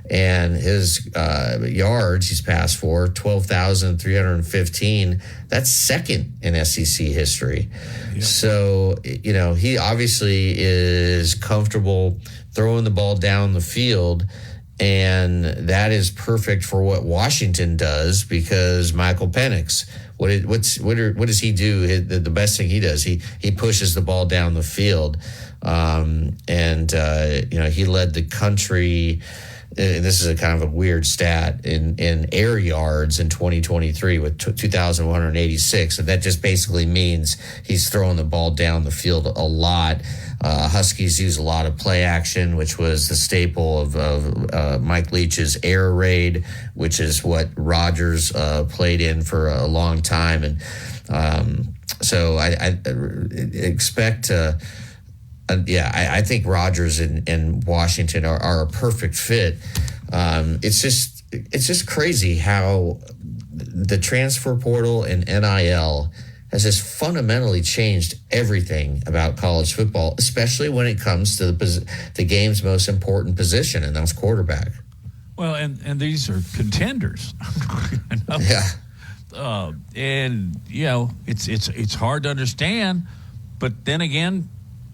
and his yards he's passed for 12,315. That's second in SEC history. Yep. So, he obviously is comfortable throwing the ball down the field, and that is perfect for what Washington does, because Michael Penix, what does he do? The best thing he does, he pushes the ball down the field, and he led the country. And this is a kind of a weird stat in air yards in 2023 with 2,186, and that just basically means he's throwing the ball down the field a lot. Huskies use a lot of play action, which was the staple of Mike Leach's air raid, which is what Rodgers played in for a long time. And so I expect I think Rodgers and Washington are a perfect fit. It's just crazy how the transfer portal and NIL has just fundamentally changed everything about college football, especially when it comes to the game's most important position, and that's quarterback. Well, and these are contenders. Yeah. And it's hard to understand, but then again,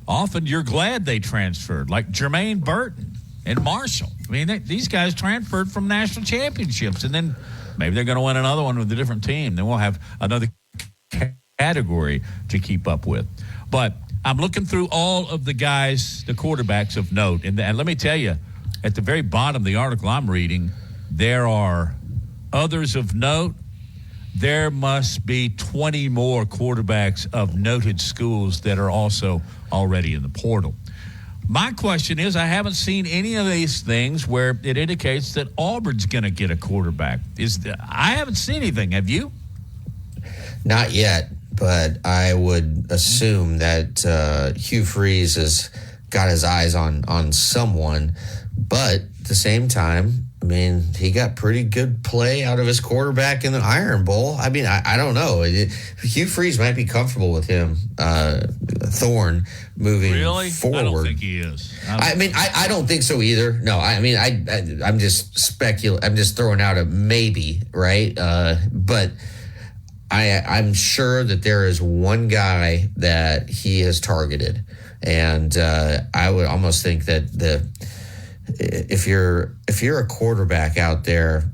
often you're glad they transferred, like Jermaine Burton and Marshall. I mean, these guys transferred from national championships, and then maybe they're going to win another one with a different team. Then we'll have another category to keep up with. But I'm looking through all of the guys, the quarterbacks of note, and let me tell you, at the very bottom of the article I'm reading, there are others of note. There must be 20 more quarterbacks of noted schools that are also already in the portal. My question is, I haven't seen any of these things where it indicates that Auburn's going to get a quarterback. I haven't seen anything. Have you? Not yet, but I would assume that Hugh Freeze has got his eyes on someone. But at the same time, I mean, he got pretty good play out of his quarterback in the Iron Bowl. I mean, I don't know. Hugh Freeze might be comfortable with him, Thorne, moving forward. I don't think he is. I don't think so either. No, I mean, I'm just speculating. I'm just throwing out a maybe, right? But I'm sure that there is one guy that he has targeted, and I would almost think that if you're a quarterback out there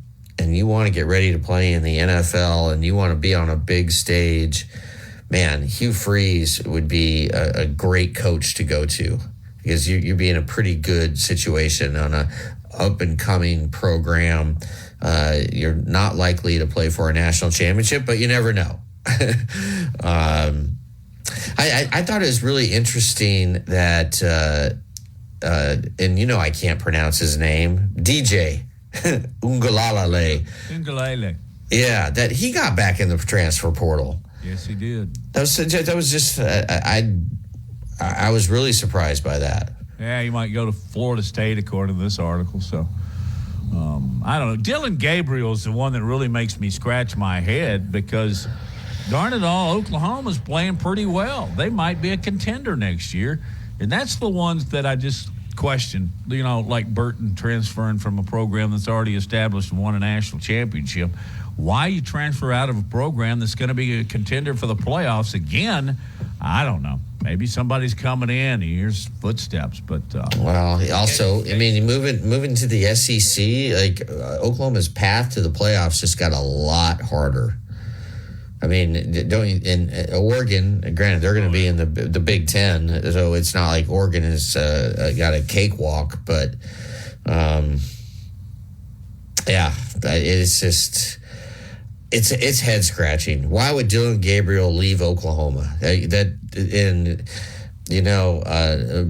and you want to get ready to play in the NFL and you want to be on a big stage, man, Hugh Freeze would be a great coach to go to, because you'd be in a pretty good situation on a up and coming program. You're not likely to play for a national championship, but you never know. I thought it was really interesting that, and I can't pronounce his name, DJ Uiagalelei. Yeah, that he got back in the transfer portal. Yes, he did. That was just I was really surprised by that. Yeah, he might go to Florida State according to this article. So I don't know. Dylan Gabriel is the one that really makes me scratch my head, because darn it all, Oklahoma's playing pretty well. They might be a contender next year. And that's the ones that I just question, like Burton transferring from a program that's already established and won a national championship. Why you transfer out of a program that's going to be a contender for the playoffs again? I don't know. Maybe somebody's coming in. He hears footsteps, but well, also, I mean, moving to the SEC, like Oklahoma's path to the playoffs just got a lot harder. I mean, in Oregon, granted, they're going to be in the Big Ten, so it's not like Oregon has got a cakewalk, but yeah, it's just it's head scratching. Why would Dylan Gabriel leave Oklahoma?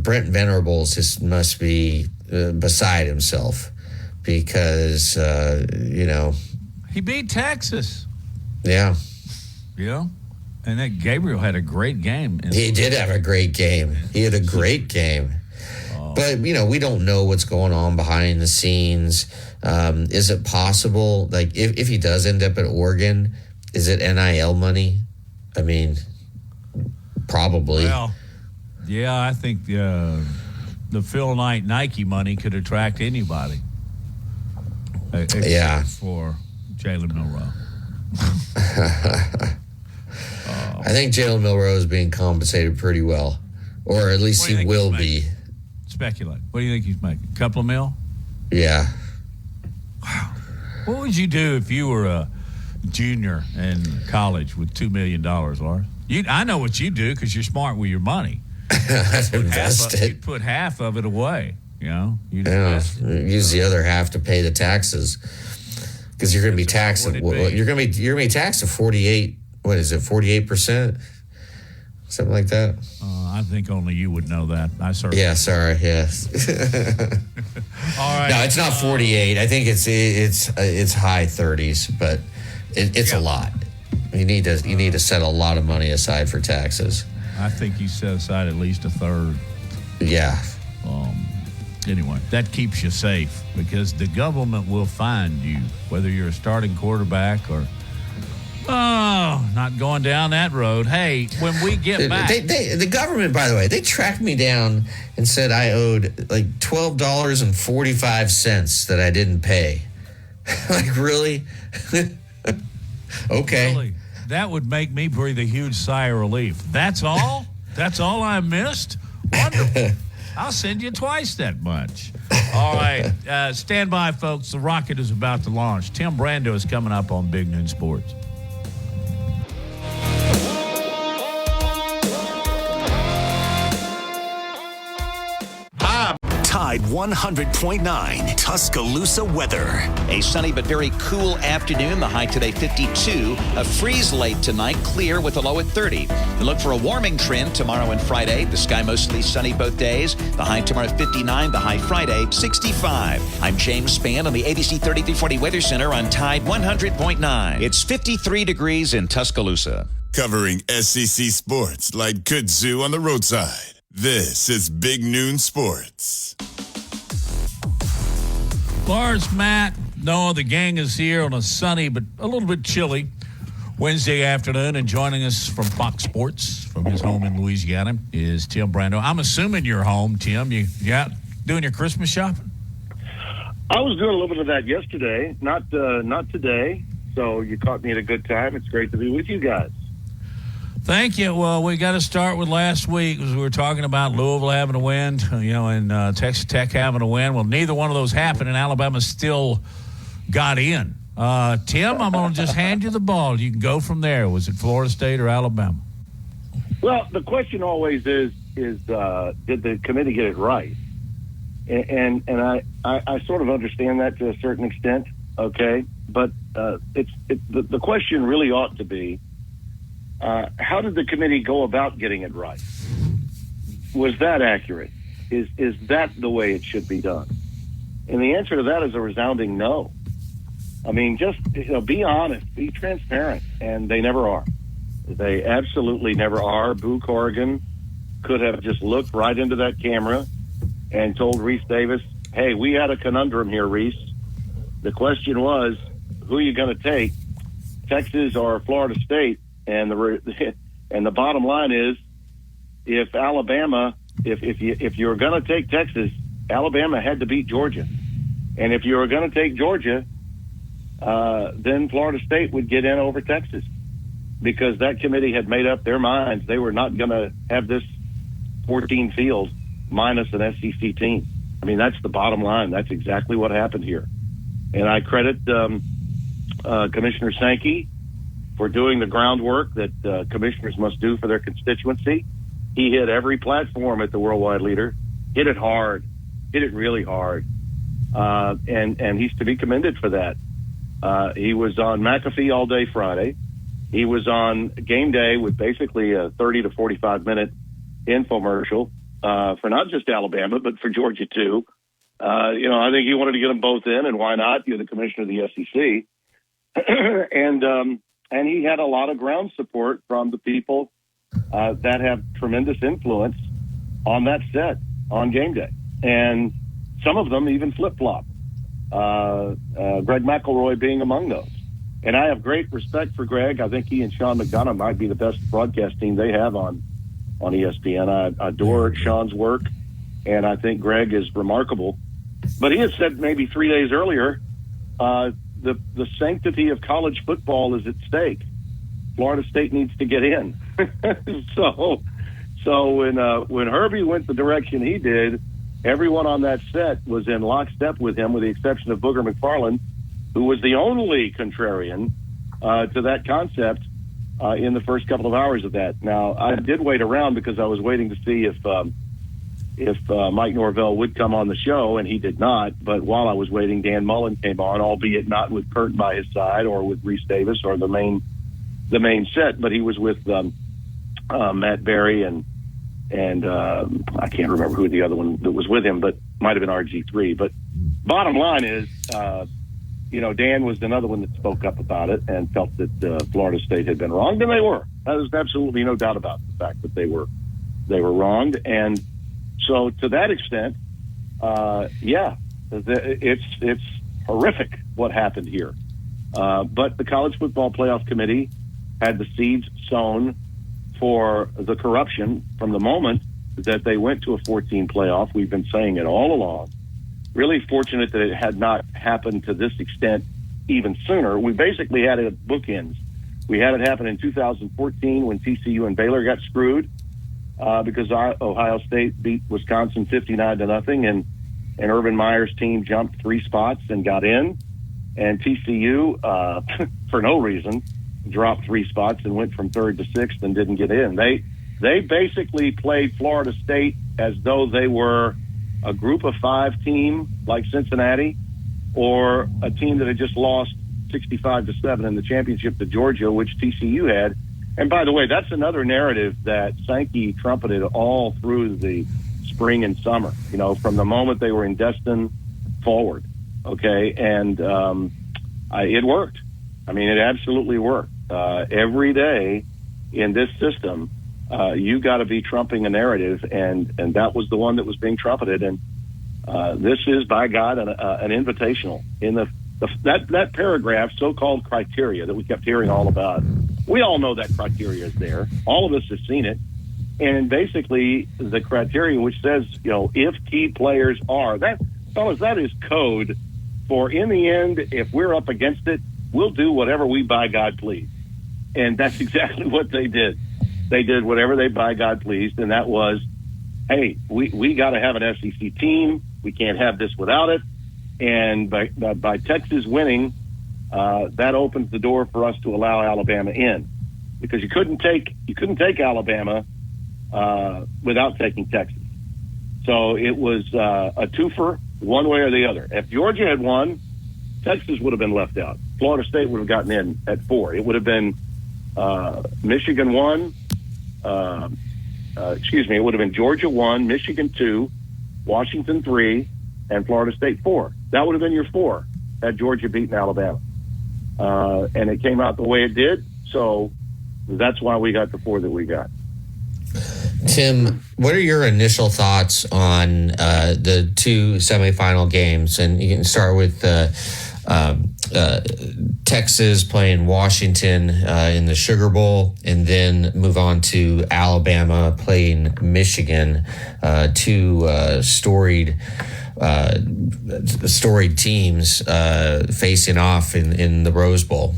Brent Venables just must be beside himself, because he beat Texas. Yeah. Yeah, and that Gabriel had a great game. He did have a great game. He had a great game. But, we don't know what's going on behind the scenes. Is it possible, like, if he does end up at Oregon, is it NIL money? I mean, probably. Well, yeah, I think the Phil Knight Nike money could attract anybody. Except for Jalen Milroe. I think Jalen Milroe is being compensated pretty well, or at least he will be. Speculate. What do you think he's making? A couple of mil? Yeah. Wow. What would you do if you were a junior in college with $2 million, Lars? I know what you do, because you're smart with your money. You'd put half of it away. Use the other half to pay the taxes, because you're going to be taxed. You're going to be taxed at 48. What is it? 48%, something like that. I think only you would know that. I certainly. Yeah. Sorry. Yes. All right. No, it's not 48. I think it's high 30s, but it's a lot. You need to set a lot of money aside for taxes. I think you set aside at least a third. Yeah. Anyway, that keeps you safe because the government will find you, whether you're a starting quarterback or, not going down that road. Hey, when we get back. The government, by the way, they tracked me down and said I owed like $12.45 that I didn't pay. Like, really? Okay. Really? That would make me breathe a huge sigh of relief. That's all? That's all I missed? Wonderful. I'll send you twice that much. All right. Stand by, folks. The rocket is about to launch. Tim Brando is coming up on Big Noon Sports. Tide 100.9 Tuscaloosa weather. A sunny but very cool afternoon. The high today 52. A freeze late tonight. Clear with a low at 30. We look for a warming trend tomorrow and Friday. The sky mostly sunny both days. The high tomorrow 59. The high Friday 65. I'm James Spann on the ABC 3340 Weather Center on Tide 100.9. It's 53 degrees in Tuscaloosa. Covering SEC sports like kudzu on the roadside. This is Big Noon Sports. Lars, Matt, Noah, the gang is here on a sunny but a little bit chilly Wednesday afternoon, and joining us from Fox Sports from his home in Louisiana is Tim Brando. I'm assuming you're home, Tim. You out doing your Christmas shopping? I was doing a little bit of that yesterday, not today. So you caught me at a good time. It's great to be with you guys. Thank you. Well, we got to start with last week as we were talking about Louisville having a win, and Texas Tech having a win. Well, neither one of those happened, and Alabama still got in. Tim, I'm going to just hand you the ball. You can go from there. Was it Florida State or Alabama? Well, the question always is did the committee get it right? And I sort of understand that to a certain extent, okay? But the question really ought to be, how did the committee go about getting it right? Was that accurate? Is that the way it should be done? And the answer to that is a resounding no. I mean, just be honest, be transparent, and they never are. They absolutely never are. Boo Corrigan could have just looked right into that camera and told Reese Davis, "Hey, we had a conundrum here, Reese. The question was, who are you going to take, Texas or Florida State?" And the bottom line is, if Alabama, if you're going to take Texas, Alabama had to beat Georgia, and if you were going to take Georgia, then Florida State would get in over Texas, because that committee had made up their minds they were not going to have this 14 field minus an SEC team. I mean, that's the bottom line. That's exactly what happened here, and I credit Commissioner Sankey for doing the groundwork that commissioners must do for their constituency. He hit every platform at the Worldwide Leader, hit it hard, hit it really hard, and he's to be commended for that. He was on McAfee all day Friday. He was on game day with basically a 30 to 45 minute infomercial for not just Alabama, but for Georgia too. I think he wanted to get them both in, and why not? You're the commissioner of the SEC. And he had a lot of ground support from the people that have tremendous influence on that set on game day. And some of them even flip-flop. Greg McElroy being among those. And I have great respect for Greg. I think he and Sean McDonough might be the best broadcast team they have on ESPN. I adore Sean's work, and I think Greg is remarkable. But he had said maybe 3 days earlier, the sanctity of college football is at stake. Florida State needs to get in. So when Herbie went the direction he did, everyone on that set was in lockstep with him, with the exception of Booger McFarland, who was the only contrarian to that concept in the first couple of hours of that. Now, I did wait around because I was waiting to see if Mike Norvell would come on the show, and he did not. But while I was waiting, Dan Mullen came on, albeit not with Kurt by his side or with Reese Davis or the main set, but he was with Matt Berry and I can't remember who the other one that was with him, but might have been RG3. But bottom line is, Dan was another one that spoke up about it and felt that Florida State had been wronged, and they were. There's absolutely no doubt about the fact that they were wronged. And So to that extent, it's horrific what happened here. But the College Football Playoff Committee had the seeds sown for the corruption from the moment that they went to a 14 playoff. We've been saying it all along. Really fortunate that it had not happened to this extent even sooner. We basically had it at bookends. We had it happen in 2014 when TCU and Baylor got screwed because Ohio State beat Wisconsin 59-0, and Urban Meyer's team jumped 3 spots and got in. And TCU, for no reason, dropped 3 spots and went from 3rd to 6th and didn't get in. They basically played Florida State as though they were a group of 5 team like Cincinnati, or a team that had just lost 65-7 in the championship to Georgia, which TCU had. And by the way, that's another narrative that Sankey trumpeted all through the spring and summer, from the moment they were in Destin forward. Okay. And it worked. I mean, it absolutely worked. Every day in this system, you got to be trumping a narrative, and that was the one that was being trumpeted. And this is, by God, an invitational. In that paragraph, so-called criteria that we kept hearing all about, we all know that criteria is there. All of us have seen it. And basically, the criteria which says, if key players are, that is code for, in the end, if we're up against it, we'll do whatever we by God please. And that's exactly what they did. They did whatever they by God pleased, and that was, hey, we got to have an SEC team. We can't have this without it. And by Texas winning, that opens the door for us to allow Alabama in, because you couldn't take Alabama without taking Texas. So it was a twofer, one way or the other. If Georgia had won, Texas would have been left out. Florida State would have gotten in at 4. It would have been Michigan 1. It would have been Georgia 1, Michigan 2, Washington 3, and Florida State 4. That would have been your 4 had Georgia beaten Alabama. And it came out the way it did, so that's why we got the 4 that we got. Tim, what are your initial thoughts on the 2 semifinal games? And you can start with Texas playing Washington in the Sugar Bowl, and then move on to Alabama playing Michigan, 2 storied teams facing off in the Rose Bowl.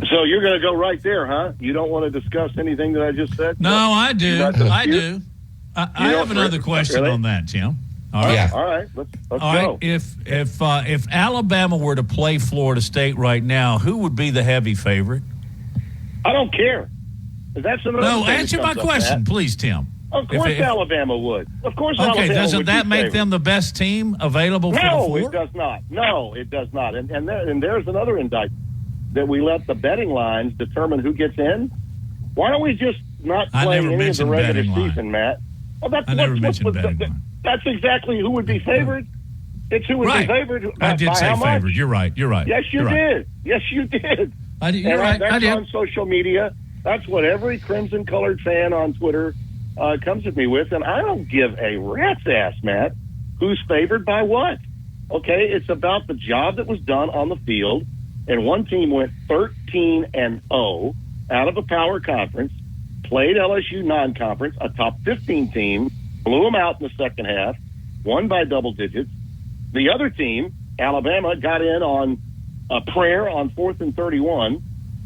So you're going to go right there, huh? You don't want to discuss anything that I just said? No, I do. I do. I have another question on that, Tim. All right. Yeah. All right. Let's all right. go. If Alabama were to play Florida State right now, who would be the heavy favorite? I don't care. That's another No, thing answer that my comes up, question, Matt. please, Tim. Of course Alabama would. Of course Okay, Alabama doesn't would that be make favored. them the best team available for the 4? No, it does not. No, it does not. And there's another indictment, that we let the betting lines determine who gets in. Why don't we just not play any of the regular season, Matt? Well, that's that's exactly who would be favored. It's who would be favored. I did say favored. You're right. Yes, you did. Yes, you did. You're right. That's I did. on social media. That's what every crimson-colored fan on Twitter comes at me with, and I don't give a rat's ass, Matt, who's favored by what. Okay, it's about the job that was done on the field, and one team went 13-0 out of a power conference, played LSU non-conference, a top 15 team, blew them out in the second half, won by double digits. The other team, Alabama, got in on a prayer on 4th and 31.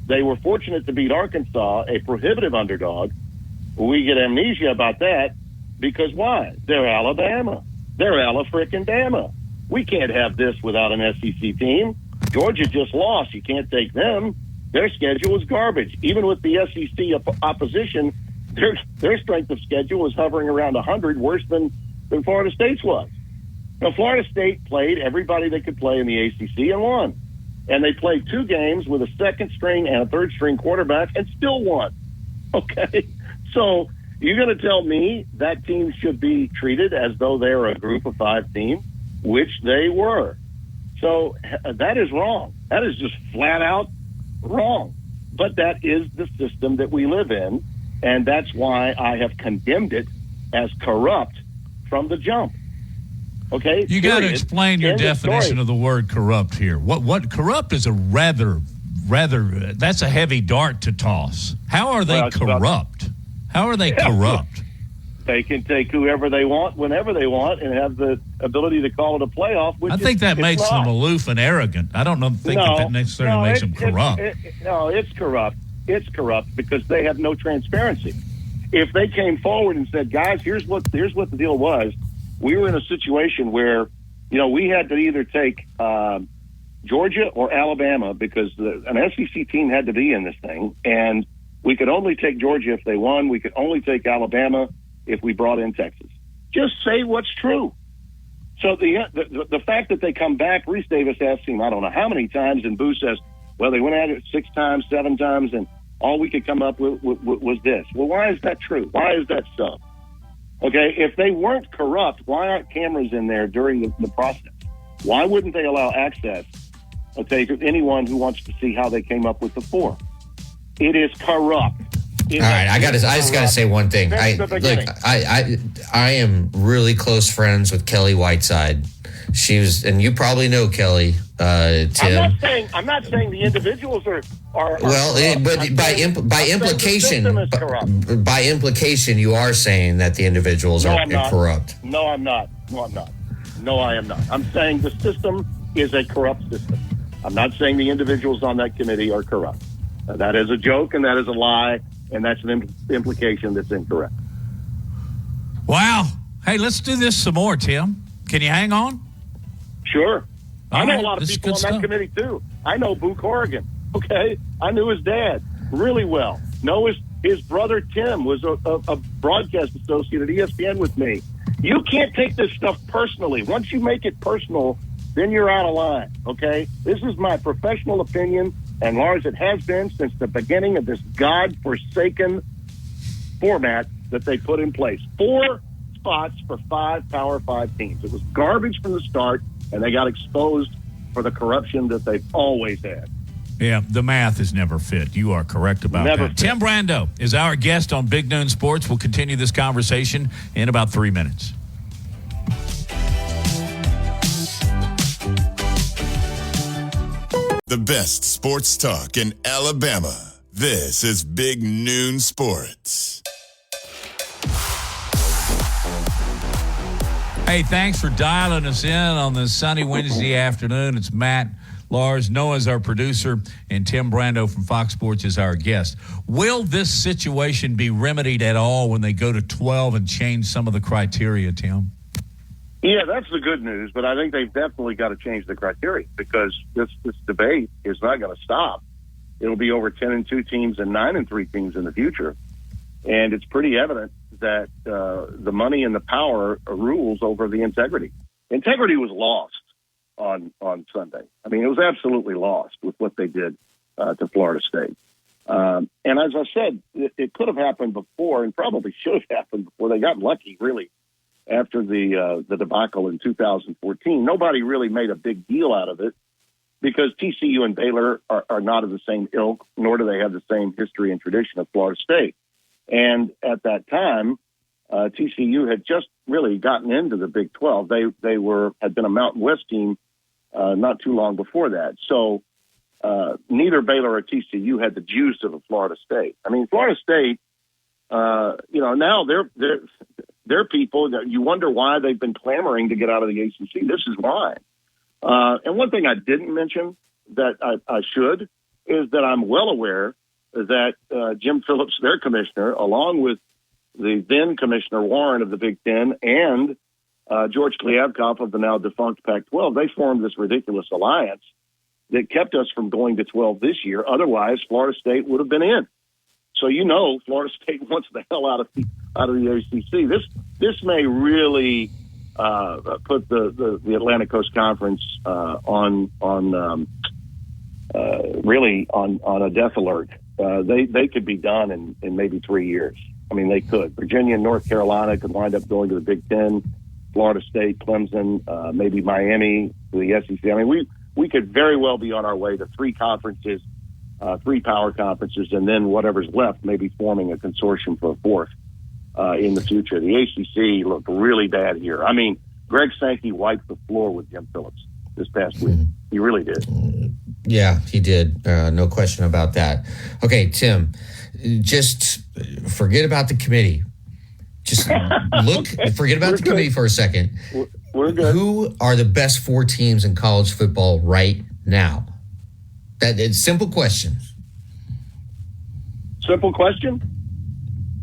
They were fortunate to beat Arkansas, a prohibitive underdog. We get amnesia about that because why? They're Alabama. They're Ala-frickin-Bama. We can't have this without an SEC team. Georgia just lost. You can't take them. Their schedule is garbage. Even with the SEC opposition, their strength of schedule was hovering around 100, worse than Florida State's was. Now, Florida State played everybody they could play in the ACC and won. And they played 2 games with a second-string and a third-string quarterback and still won. Okay? So you're going to tell me that team should be treated as though they're a group of 5 team, which they were. So that is wrong. That is just flat out wrong. But that is the system that we live in, and that's why I have condemned it as corrupt from the jump. Okay, you got to explain your definition of the word corrupt here. What corrupt is a rather that's a heavy dart to toss. How are they corrupt? How are they corrupt? They can take whoever they want, whenever they want, and have the ability to call it a playoff. I think that makes them aloof and arrogant. I don't think that necessarily makes them corrupt. It's corrupt. It's corrupt because they have no transparency. If they came forward and said, "Guys, here's what the deal was," we were in a situation where, we had to either take Georgia or Alabama because an SEC team had to be in this thing, and we could only take Georgia if they won. We could only take Alabama if we brought in Texas. Just say what's true. So the fact that they come back, Reese Davis asked him, I don't know how many times, and Boo says, well, they went at it 6 times, 7 times, and all we could come up with was this. Well, why is that true? Why is that so? Okay, if they weren't corrupt, why aren't cameras in there during the process? Why wouldn't they allow access to anyone who wants to see how they came up with the 4? It is corrupt. All right, I just got to say one thing. I am really close friends with Kelly Whiteside. She was, and you probably know Kelly, Tim. I'm not saying the individuals are well, but by implication, you are saying that the individuals are corrupt. No, I'm not. No, I am not. I'm saying the system is a corrupt system. I'm not saying the individuals on that committee are corrupt. That is a joke and that is a lie. And that's an implication that's incorrect. Wow. Hey, let's do this some more, Tim. Can you hang on? Sure. I know a lot of people on that committee, too. I know Boo Corrigan, okay? I knew his dad really well. Know his brother, Tim, was a broadcast associate at ESPN with me. You can't take this stuff personally. Once you make it personal, then you're out of line, okay? This is my professional opinion. And Lars, it has been since the beginning of this God-forsaken format that they put in place. 4 spots for 5 Power 5 teams. It was garbage from the start, and they got exposed for the corruption that they've always had. Yeah, the math is never fit. You are correct about that. Tim Brando is our guest on Big Noon Sports. We'll continue this conversation in about 3 minutes. The best sports talk in Alabama. This is Big Noon Sports. Hey, thanks for dialing us in on this sunny Wednesday afternoon. It's Matt, Lars, Noah's our producer, and Tim Brando from Fox Sports is our guest. Will this situation be remedied at all when they go to 12 and change some of the criteria, Tim? Yeah, that's the good news, but I think they've definitely got to change the criteria because this debate is not going to stop. It'll be over 10-2 teams and 9-3 teams in the future, and it's pretty evident that the money and the power rules over the integrity. Integrity was lost on Sunday. I mean, it was absolutely lost with what they did to Florida State. And as I said, it could have happened before and probably should have happened before. They got lucky, really. After the debacle in 2014, nobody really made a big deal out of it because TCU and Baylor are not of the same ilk, nor do they have the same history and tradition of Florida State. And at that time, TCU had just really gotten into the Big 12. They had been a Mountain West team not too long before that. So neither Baylor or TCU had the juice of a Florida State. I mean, Florida State, now they're people that you wonder why they've been clamoring to get out of the ACC. This is why. And one thing I didn't mention that I should is that I'm well aware that Jim Phillips, their commissioner, along with the then Commissioner Warren of the Big Ten and George Kliavkoff of the now defunct Pac-12, they formed this ridiculous alliance that kept us from going to 12 this year. Otherwise, Florida State would have been in. So Florida State wants the hell out of the ACC. This may really put the Atlantic Coast Conference on a death alert. They could be done in maybe 3 years. I mean, they could. Virginia and North Carolina could wind up going to the Big Ten. Florida State, Clemson, maybe Miami, the SEC. I mean, we could very well be on our way to 3 conferences. 3 power conferences, and then whatever's left, maybe forming a consortium for a 4th. in the future. The ACC looked really bad here. I mean, Greg Sankey wiped the floor with Jim Phillips this past week. He really did. Yeah, he did. No question about that. Okay, Tim, just forget about the committee. Just forget about the committee for a second. We're good. Who are the best 4 teams in college football right now? It's a simple question. Simple question?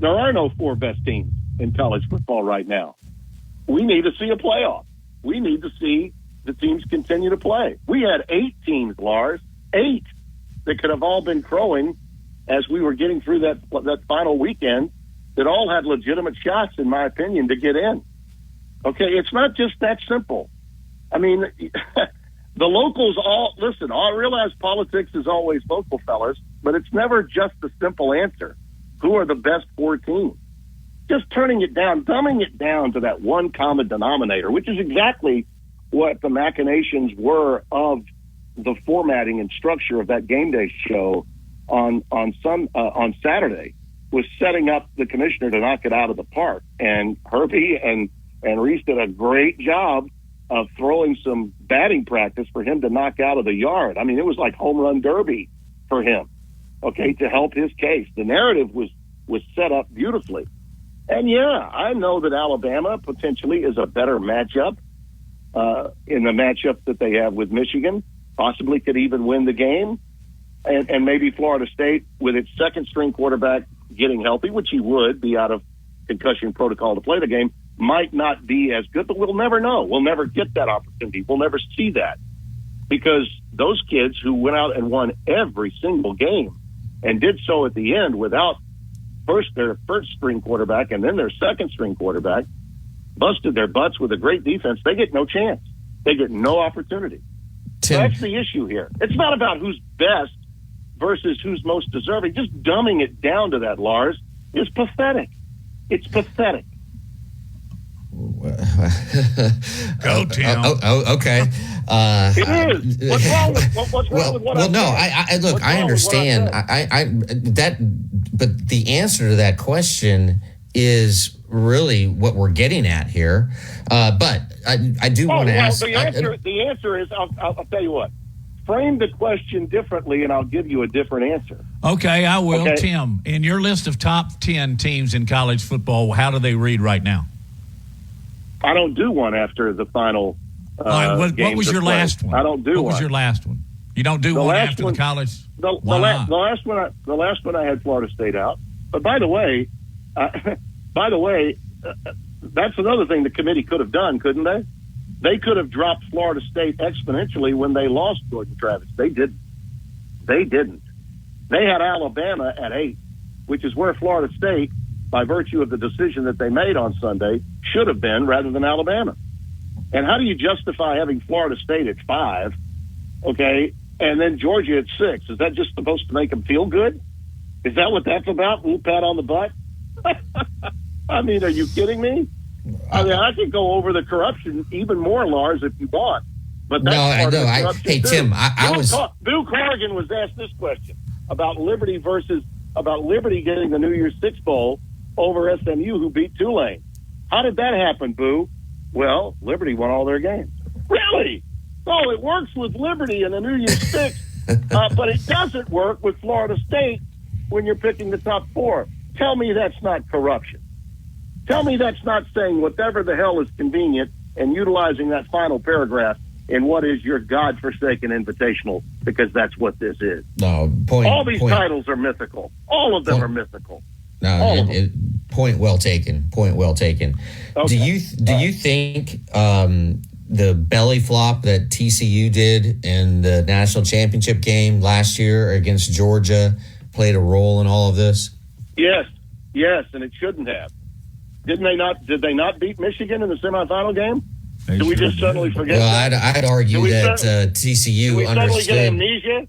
There are no 4 best teams in college football right now. We need to see a playoff. We need to see the teams continue to play. We had 8 teams, Lars, 8 that could have all been crowing as we were getting through that final weekend that all had legitimate shots, in my opinion, to get in. Okay, it's not just that simple. I mean, the locals listen, I realize politics is always local, fellas, but it's never just a simple answer. Who are the best 4 teams? Just turning it down, dumbing it down to that one common denominator, which is exactly what the machinations were of the formatting and structure of that game day show on Saturday, was setting up the commissioner to knock it out of the park. And Herbie and Reese did a great job of throwing some batting practice for him to knock out of the yard. I mean, it was like home run derby for him, okay, to help his case. The narrative was set up beautifully. And yeah, I know that Alabama potentially is a better matchup in the matchup that they have with Michigan, possibly could even win the game. And maybe Florida State, with its second string quarterback getting healthy, which he would be out of concussion protocol to play the game, might not be as good, but we'll never know. We'll never get that opportunity. We'll never see that, because those kids who went out and won every single game and did so at the end without their first string quarterback and then their second string quarterback, busted their butts with a great defense, they get no chance. They get no opportunity. So that's the issue here. It's not about who's best versus who's most deserving. Just dumbing it down to that, Lars, is pathetic. It's pathetic. Go, Tim. Okay. It is. What's wrong with what well, no, I look, I understand. But the answer to that question is really what we're getting at here. But I do want to ask. The answer is, I'll tell you what. Frame the question differently, and I'll give you a different answer. Okay, I will. Okay. Tim, in your list of top 10 teams in college football, how do they read right now? I don't do one after the final. What was your last one? I don't do one. What was your last one? You don't do one after the college? The last one I had Florida State out. But by the way, that's another thing the committee could have done, couldn't they? They could have dropped Florida State exponentially when they lost Jordan Travis. They didn't. They had Alabama at 8, which is where Florida State, by virtue of the decision that they made on Sunday, should have been rather than Alabama. And how do you justify having Florida State at 5, okay, and then Georgia at 6? Is that just supposed to make them feel good? Is that what that's about? A little pat on the butt? I mean, are you kidding me? I mean, I could go over the corruption even more, Lars, if you want. But that's part of the corruption hey, too. Tim, I was... Bill Corrigan was asked this question about Liberty getting the New Year's Six Bowl over SMU, who beat Tulane. How did that happen, Boo? Well, Liberty won all their games. Really? Oh, it works with Liberty in the New Year's Six, but it doesn't work with Florida State when you're picking the top 4. Tell me that's not corruption. Tell me that's not saying whatever the hell is convenient and utilizing that final paragraph in what is your godforsaken invitational, because that's what this is. No, all these titles are mythical. All of them are mythical. No, point well taken. Point well taken. Okay. Do you think the belly flop that TCU did in the national championship game last year against Georgia played a role in all of this? Yes, and it shouldn't have. Did they not beat Michigan in the semifinal game? Did we just suddenly forget? Well, I'd argue that TCU understood. Get amnesia?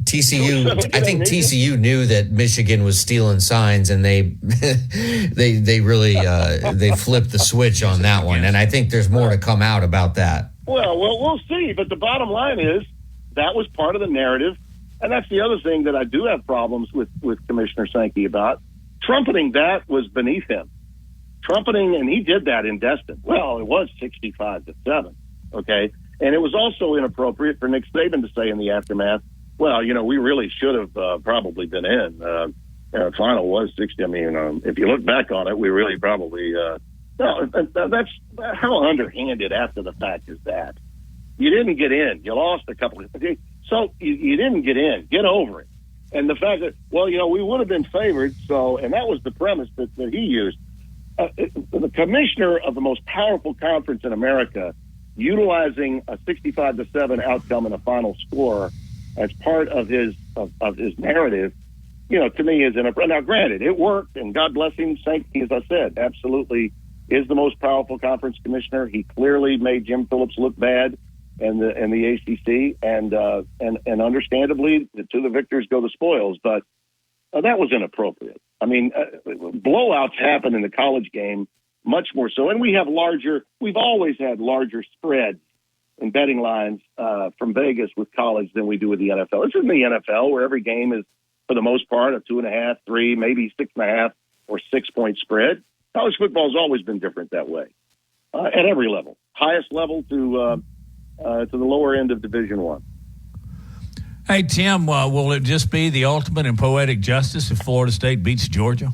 TCU knew that Michigan was stealing signs, and they really they flipped the switch on that one. And I think there's more to come out about that. Well, we'll see. But the bottom line is that was part of the narrative, and that's the other thing that I do have problems with Commissioner Sankey about. Trumpeting that was beneath him. trumpeting, and he did that in Destin. Well, it was 65-7, okay? And it was also inappropriate for Nick Saban to say in the aftermath, well, we really should have probably been in. The final was 60. I mean, if you look back on it, we really probably no. That's how underhanded after the fact is that. You didn't get in. You lost a couple of. So you didn't get in. Get over it. And the fact that, we would have been favored. So, and that was the premise that he used. The commissioner of the most powerful conference in America, utilizing a 65-7 outcome and a final score as part of his narrative, to me is now granted, it worked, and God bless him. Sankey, as I said, absolutely is the most powerful conference commissioner. He clearly made Jim Phillips look bad and the ACC, and understandably, to the victors go the spoils. But that was inappropriate. I mean, blowouts happen in the college game much more so, and we've always had larger spreads and betting lines from Vegas with college than we do with the NFL. This isn't the NFL where every game is, for the most part, a 2.5, 3, maybe 6.5 or 6-point spread. College football has always been different that way at every level, highest level to the lower end of Division I. Hey, Tim, will it just be the ultimate in poetic justice if Florida State beats Georgia?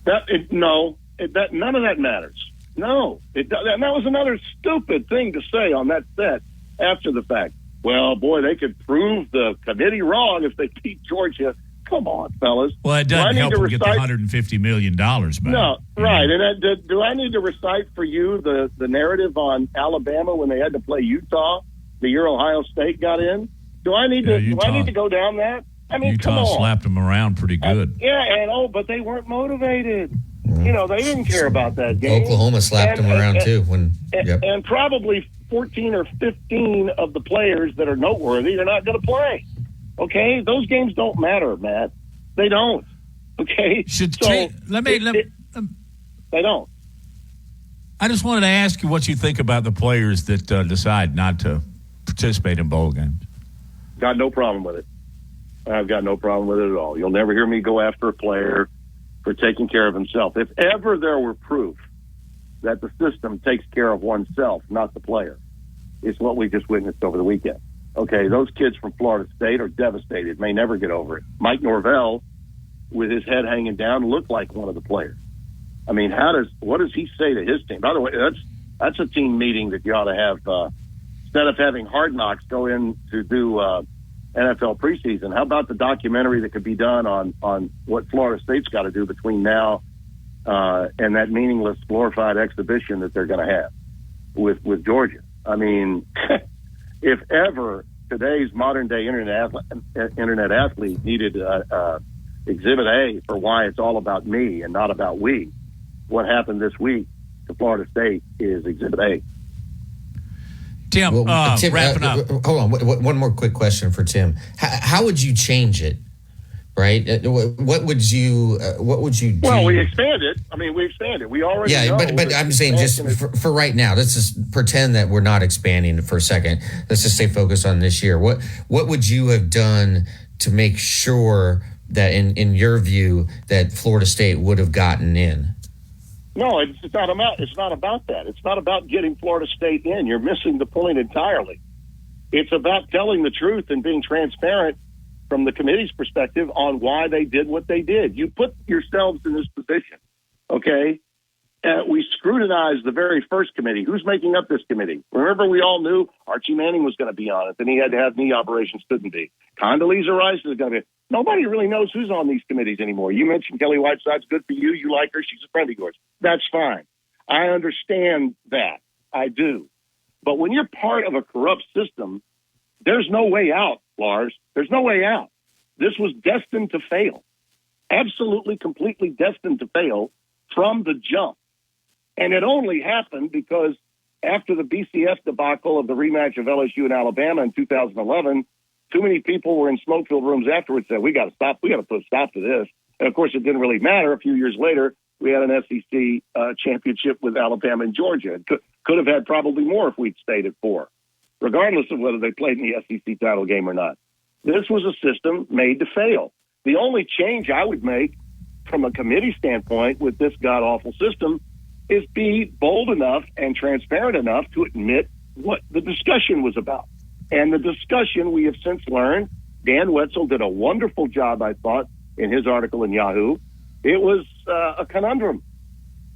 None of that matters. No, and that was another stupid thing to say on that set after the fact. Well, boy, they could prove the committee wrong if they beat Georgia. Come on, fellas. Well, it doesn't help them get the $150 million back. No, right. And do I need to recite for you the narrative on Alabama when they had to play Utah the year Ohio State got in? Do I need to go down that? I mean, Utah come on. slapped them around pretty good. But they weren't motivated. They didn't care about that game. Oklahoma slapped them around too. And probably 14 or 15 of the players that are noteworthy are not going to play. Okay, those games don't matter, Matt. They don't. Okay, they don't. I just wanted to ask you what you think about the players that decide not to participate in bowl games. Got no problem with it. I've got no problem with it at all. You'll never hear me go after a player for taking care of himself. If ever there were proof that the system takes care of oneself, not the player, it's what we just witnessed over the weekend. Okay, those kids from Florida State are devastated, may never get over it. Mike Norvell, with his head hanging down, looked like one of the players. I mean, what does he say to his team? By the way, that's a team meeting that you ought to have. Instead of having Hard Knocks go in to do NFL preseason, how about the documentary that could be done on what Florida State's got to do between now and that meaningless glorified exhibition that they're going to have with Georgia? I mean, if ever today's modern day internet athlete needed Exhibit A for why it's all about me and not about we, what happened this week to Florida State is Exhibit A. Tim, wrapping up. Hold on. One more quick question for Tim. How would you change it? Right? What would you do? Well, we expanded. I mean, we expanded. We already know. But I'm saying just for right now, let's just pretend that we're not expanding for a second. Let's just stay focused on this year. What would you have done to make sure that in your view that Florida State would have gotten in? No, it's not about that. It's not about getting Florida State in. You're missing the point entirely. It's about telling the truth and being transparent from the committee's perspective on why they did what they did. You put yourselves in this position, okay? We scrutinized the very first committee. Who's making up this committee? Remember, we all knew Archie Manning was going to be on it. Then he had to have knee operations, couldn't be. Condoleezza Rice is going to be. Nobody really knows who's on these committees anymore. You mentioned Kelly Whiteside's good for you. You like her. She's a friend of yours. That's fine. I understand that. I do. But when you're part of a corrupt system, there's no way out, Lars. There's no way out. This was destined to fail. Absolutely, completely destined to fail from the jump. And it only happened because after the BCS debacle of the rematch of LSU and Alabama in 2011, too many people were in smoke-filled rooms afterwards and said, we got to stop. We got to put a stop to this. And, of course, it didn't really matter. A few years later, we had an SEC championship with Alabama and Georgia. It could have had probably more if we'd stayed at 4, regardless of whether they played in the SEC title game or not. This was a system made to fail. The only change I would make from a committee standpoint with this god-awful system is be bold enough and transparent enough to admit what the discussion was about. And the discussion, we have since learned, Dan Wetzel did a wonderful job, I thought, in his article in Yahoo. It was a conundrum.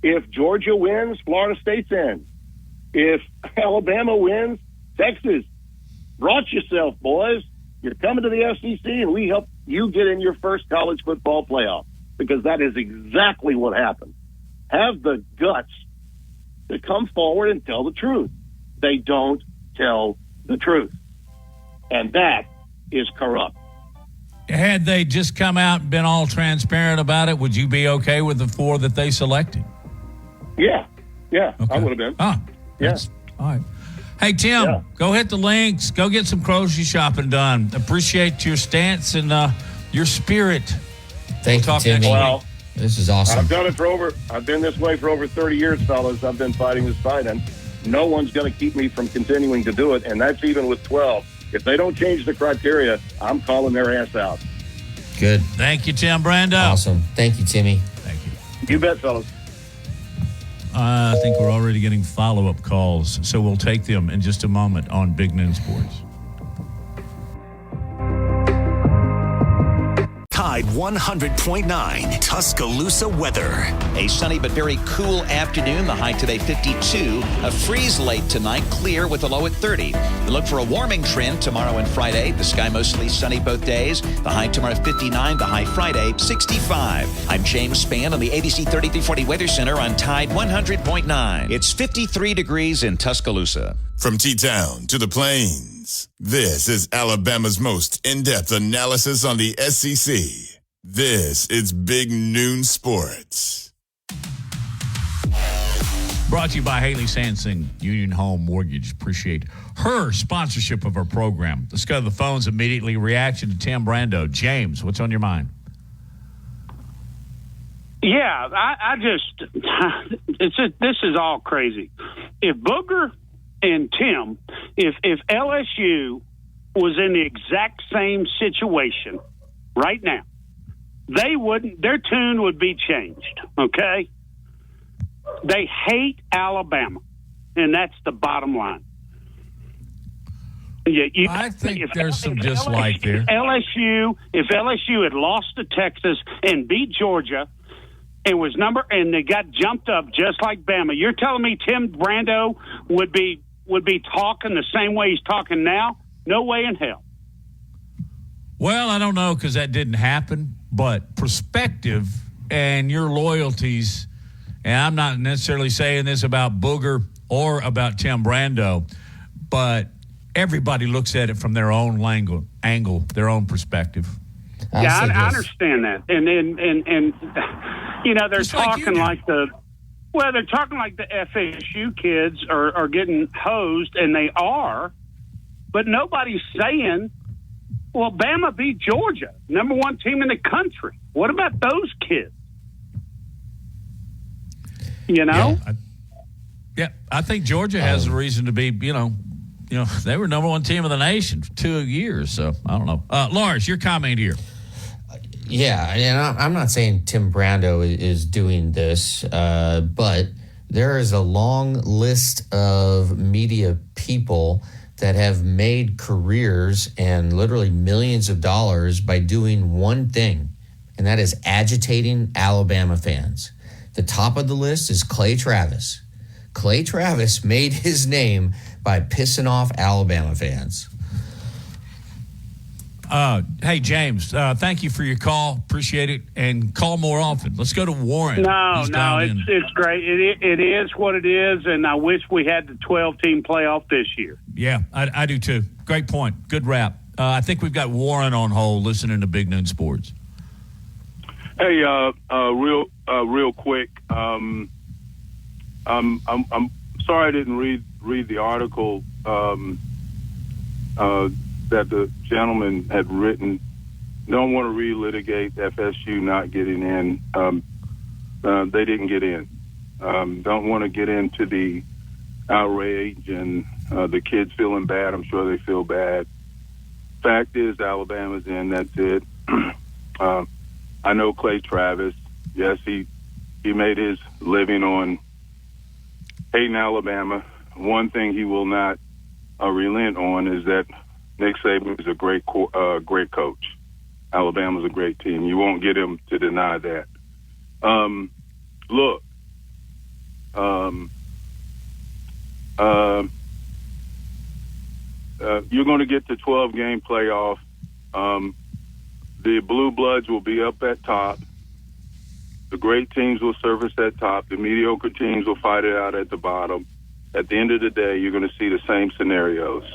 If Georgia wins, Florida State's in. If Alabama wins, Texas. Brought yourself, boys. You're coming to the SEC, and we help you get in your first college football playoff, because that is exactly what happened. Have the guts to come forward and tell the truth. They don't tell the truth. And that is corrupt. Had they just come out and been all transparent about it, would you be okay with the 4 that they selected? Yeah, okay. I would have been. Oh, yes. All right. Hey, Tim, go hit the links. Go get some grocery shopping done. Appreciate your stance and your spirit. Thank you, Timmy. Well, this is awesome. I've been this way for over 30 years, fellas. I've been fighting this fight, and no one's going to keep me from continuing to do it, and that's even with 12. If they don't change the criteria, I'm calling their ass out. Good. Thank you, Tim Brando. Awesome. Thank you, Timmy. Thank you. You bet, fellas. I think we're already getting follow-up calls, so we'll take them in just a moment on Big Noon Sports. Tide 100.9 Tuscaloosa weather. A sunny but very cool afternoon. The high today 52. A freeze late tonight. Clear with a low at 30. We look for a warming trend tomorrow and Friday. The sky mostly sunny both days. The high tomorrow 59. The high Friday 65. I'm James Spann on the ABC 3340 Weather Center on Tide 100.9. It's 53 degrees in Tuscaloosa. From T-Town to the Plains, this is Alabama's most in-depth analysis on the SEC. This is Big Noon Sports. Brought to you by Haley Sansing, Union Home Mortgage. Appreciate her sponsorship of our program. Let's go to the phones immediately. Reaction to Tim Brando. James, what's on your mind? Yeah, I just, this is all crazy. If Booger and Tim, if LSU was in the exact same situation right now, their tune would be changed, okay? They hate Alabama, and that's the bottom line. I think there's some dislike there. If LSU had lost to Texas and beat Georgia and they got jumped up just like Bama, you're telling me Tim Brando would be talking the same way he's talking now? No way in hell. Well, I don't know, because that didn't happen, but perspective and your loyalties, and I'm not necessarily saying this about Booger or about Tim Brando, but everybody looks at it from their own angle, their own perspective. I understand that. And you know, they're talking like the FSU kids are getting hosed, and they are, but nobody's saying, well, Bama beat Georgia, number 1 team in the country. What about those kids? You know? I think Georgia has a reason to be, you know, they were number 1 team in the nation for 2 years, so I don't know. Lars, your comment here. Yeah, and I'm not saying Tim Brando is doing this, but there is a long list of media people that have made careers and literally millions of dollars by doing one thing, and that is agitating Alabama fans. The top of the list is Clay Travis. Clay Travis made his name by pissing off Alabama fans. Hey, James, thank you for your call. Appreciate it. And call more often. Let's go to Warren. It's great. It is what it is, and I wish we had the 12-team playoff this year. Yeah, I do too. Great point. Good wrap. I think we've got Warren on hold listening to Big Noon Sports. Hey, real quick. I'm sorry I didn't read the article that the gentleman had written. Don't want to relitigate FSU not getting in. They didn't get in. Don't want to get into the outrage and the kids feeling bad. I'm sure they feel bad. Fact is, Alabama's in. That's it. I know Clay Travis. Yes, he made his living on hating Alabama. One thing he will not relent on is that Nick Saban is a great coach. Alabama's a great team. You won't get him to deny that. Look, you're going to get the 12-game playoff. The Blue Bloods will be up at top. The great teams will surface at top. The mediocre teams will fight it out at the bottom. At the end of the day, you're going to see the same scenarios.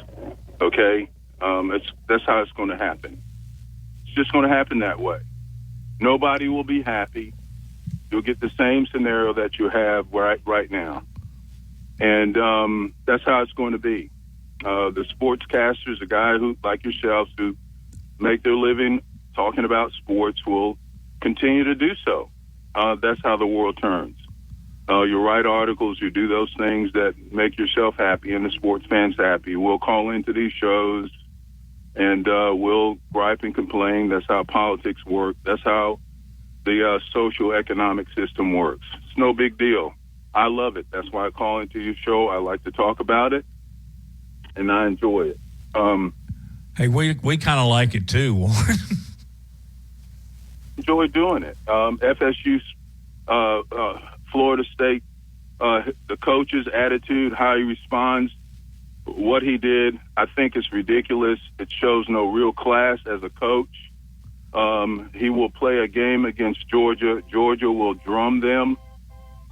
Okay? That's how it's going to happen. It's just going to happen that way. Nobody will be happy. You'll get the same scenario that you have right now. And that's how it's going to be. The sportscasters, the guy who, like yourselves, who make their living talking about sports will continue to do so. That's how the world turns. You write articles, you do those things that make yourself happy and the sports fans happy. We'll call into these shows and we'll gripe and complain. That's how politics work. That's how the social economic system works. It's no big deal. I love it. That's why I call into your show. I like to talk about it, and I enjoy it. Hey, we kind of like it too, Warren. Enjoy doing it. FSU, Florida State, the coach's attitude, how he responds, what he did, I think it's ridiculous. It shows no real class as a coach. He will play a game against Georgia. Georgia will drum them.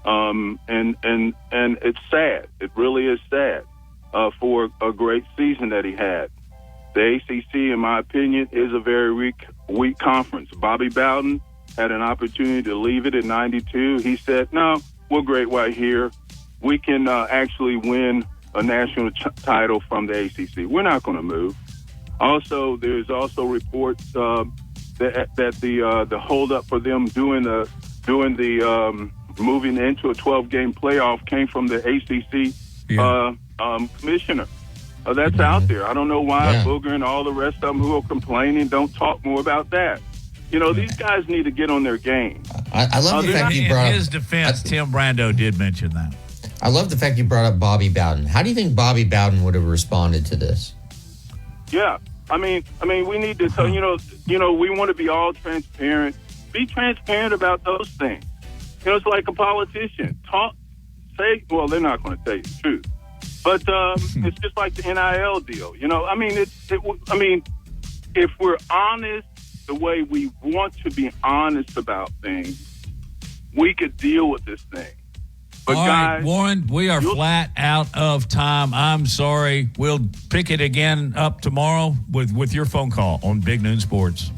And it's sad. It really is sad for a great season that he had. The ACC, in my opinion, is a very weak conference. Bobby Bowden had an opportunity to leave it in '92. He said, no, we're great right here. We can actually win a national title from the ACC. We're not going to move. Also, there's also reports that the holdup for them doing the moving into a 12-game playoff came from the ACC commissioner. That's out there. I don't know why Booger and all the rest of them who are complaining don't talk more about that. You know, these guys need to get on their game. I love the fact you brought up. In his defense, Tim Brando did mention that. I love the fact you brought up Bobby Bowden. How do you think Bobby Bowden would have responded to this? Yeah, I mean, we need to. So, we want to be all transparent. Be transparent about those things. It's like a politician. Well, they're not going to tell you the truth. But it's just like the NIL deal. If we're honest the way we want to be honest about things, we could deal with this thing. But all guys, right, Warren, we are flat out of time. I'm sorry. We'll pick it again up tomorrow with your phone call on Big Noon Sports.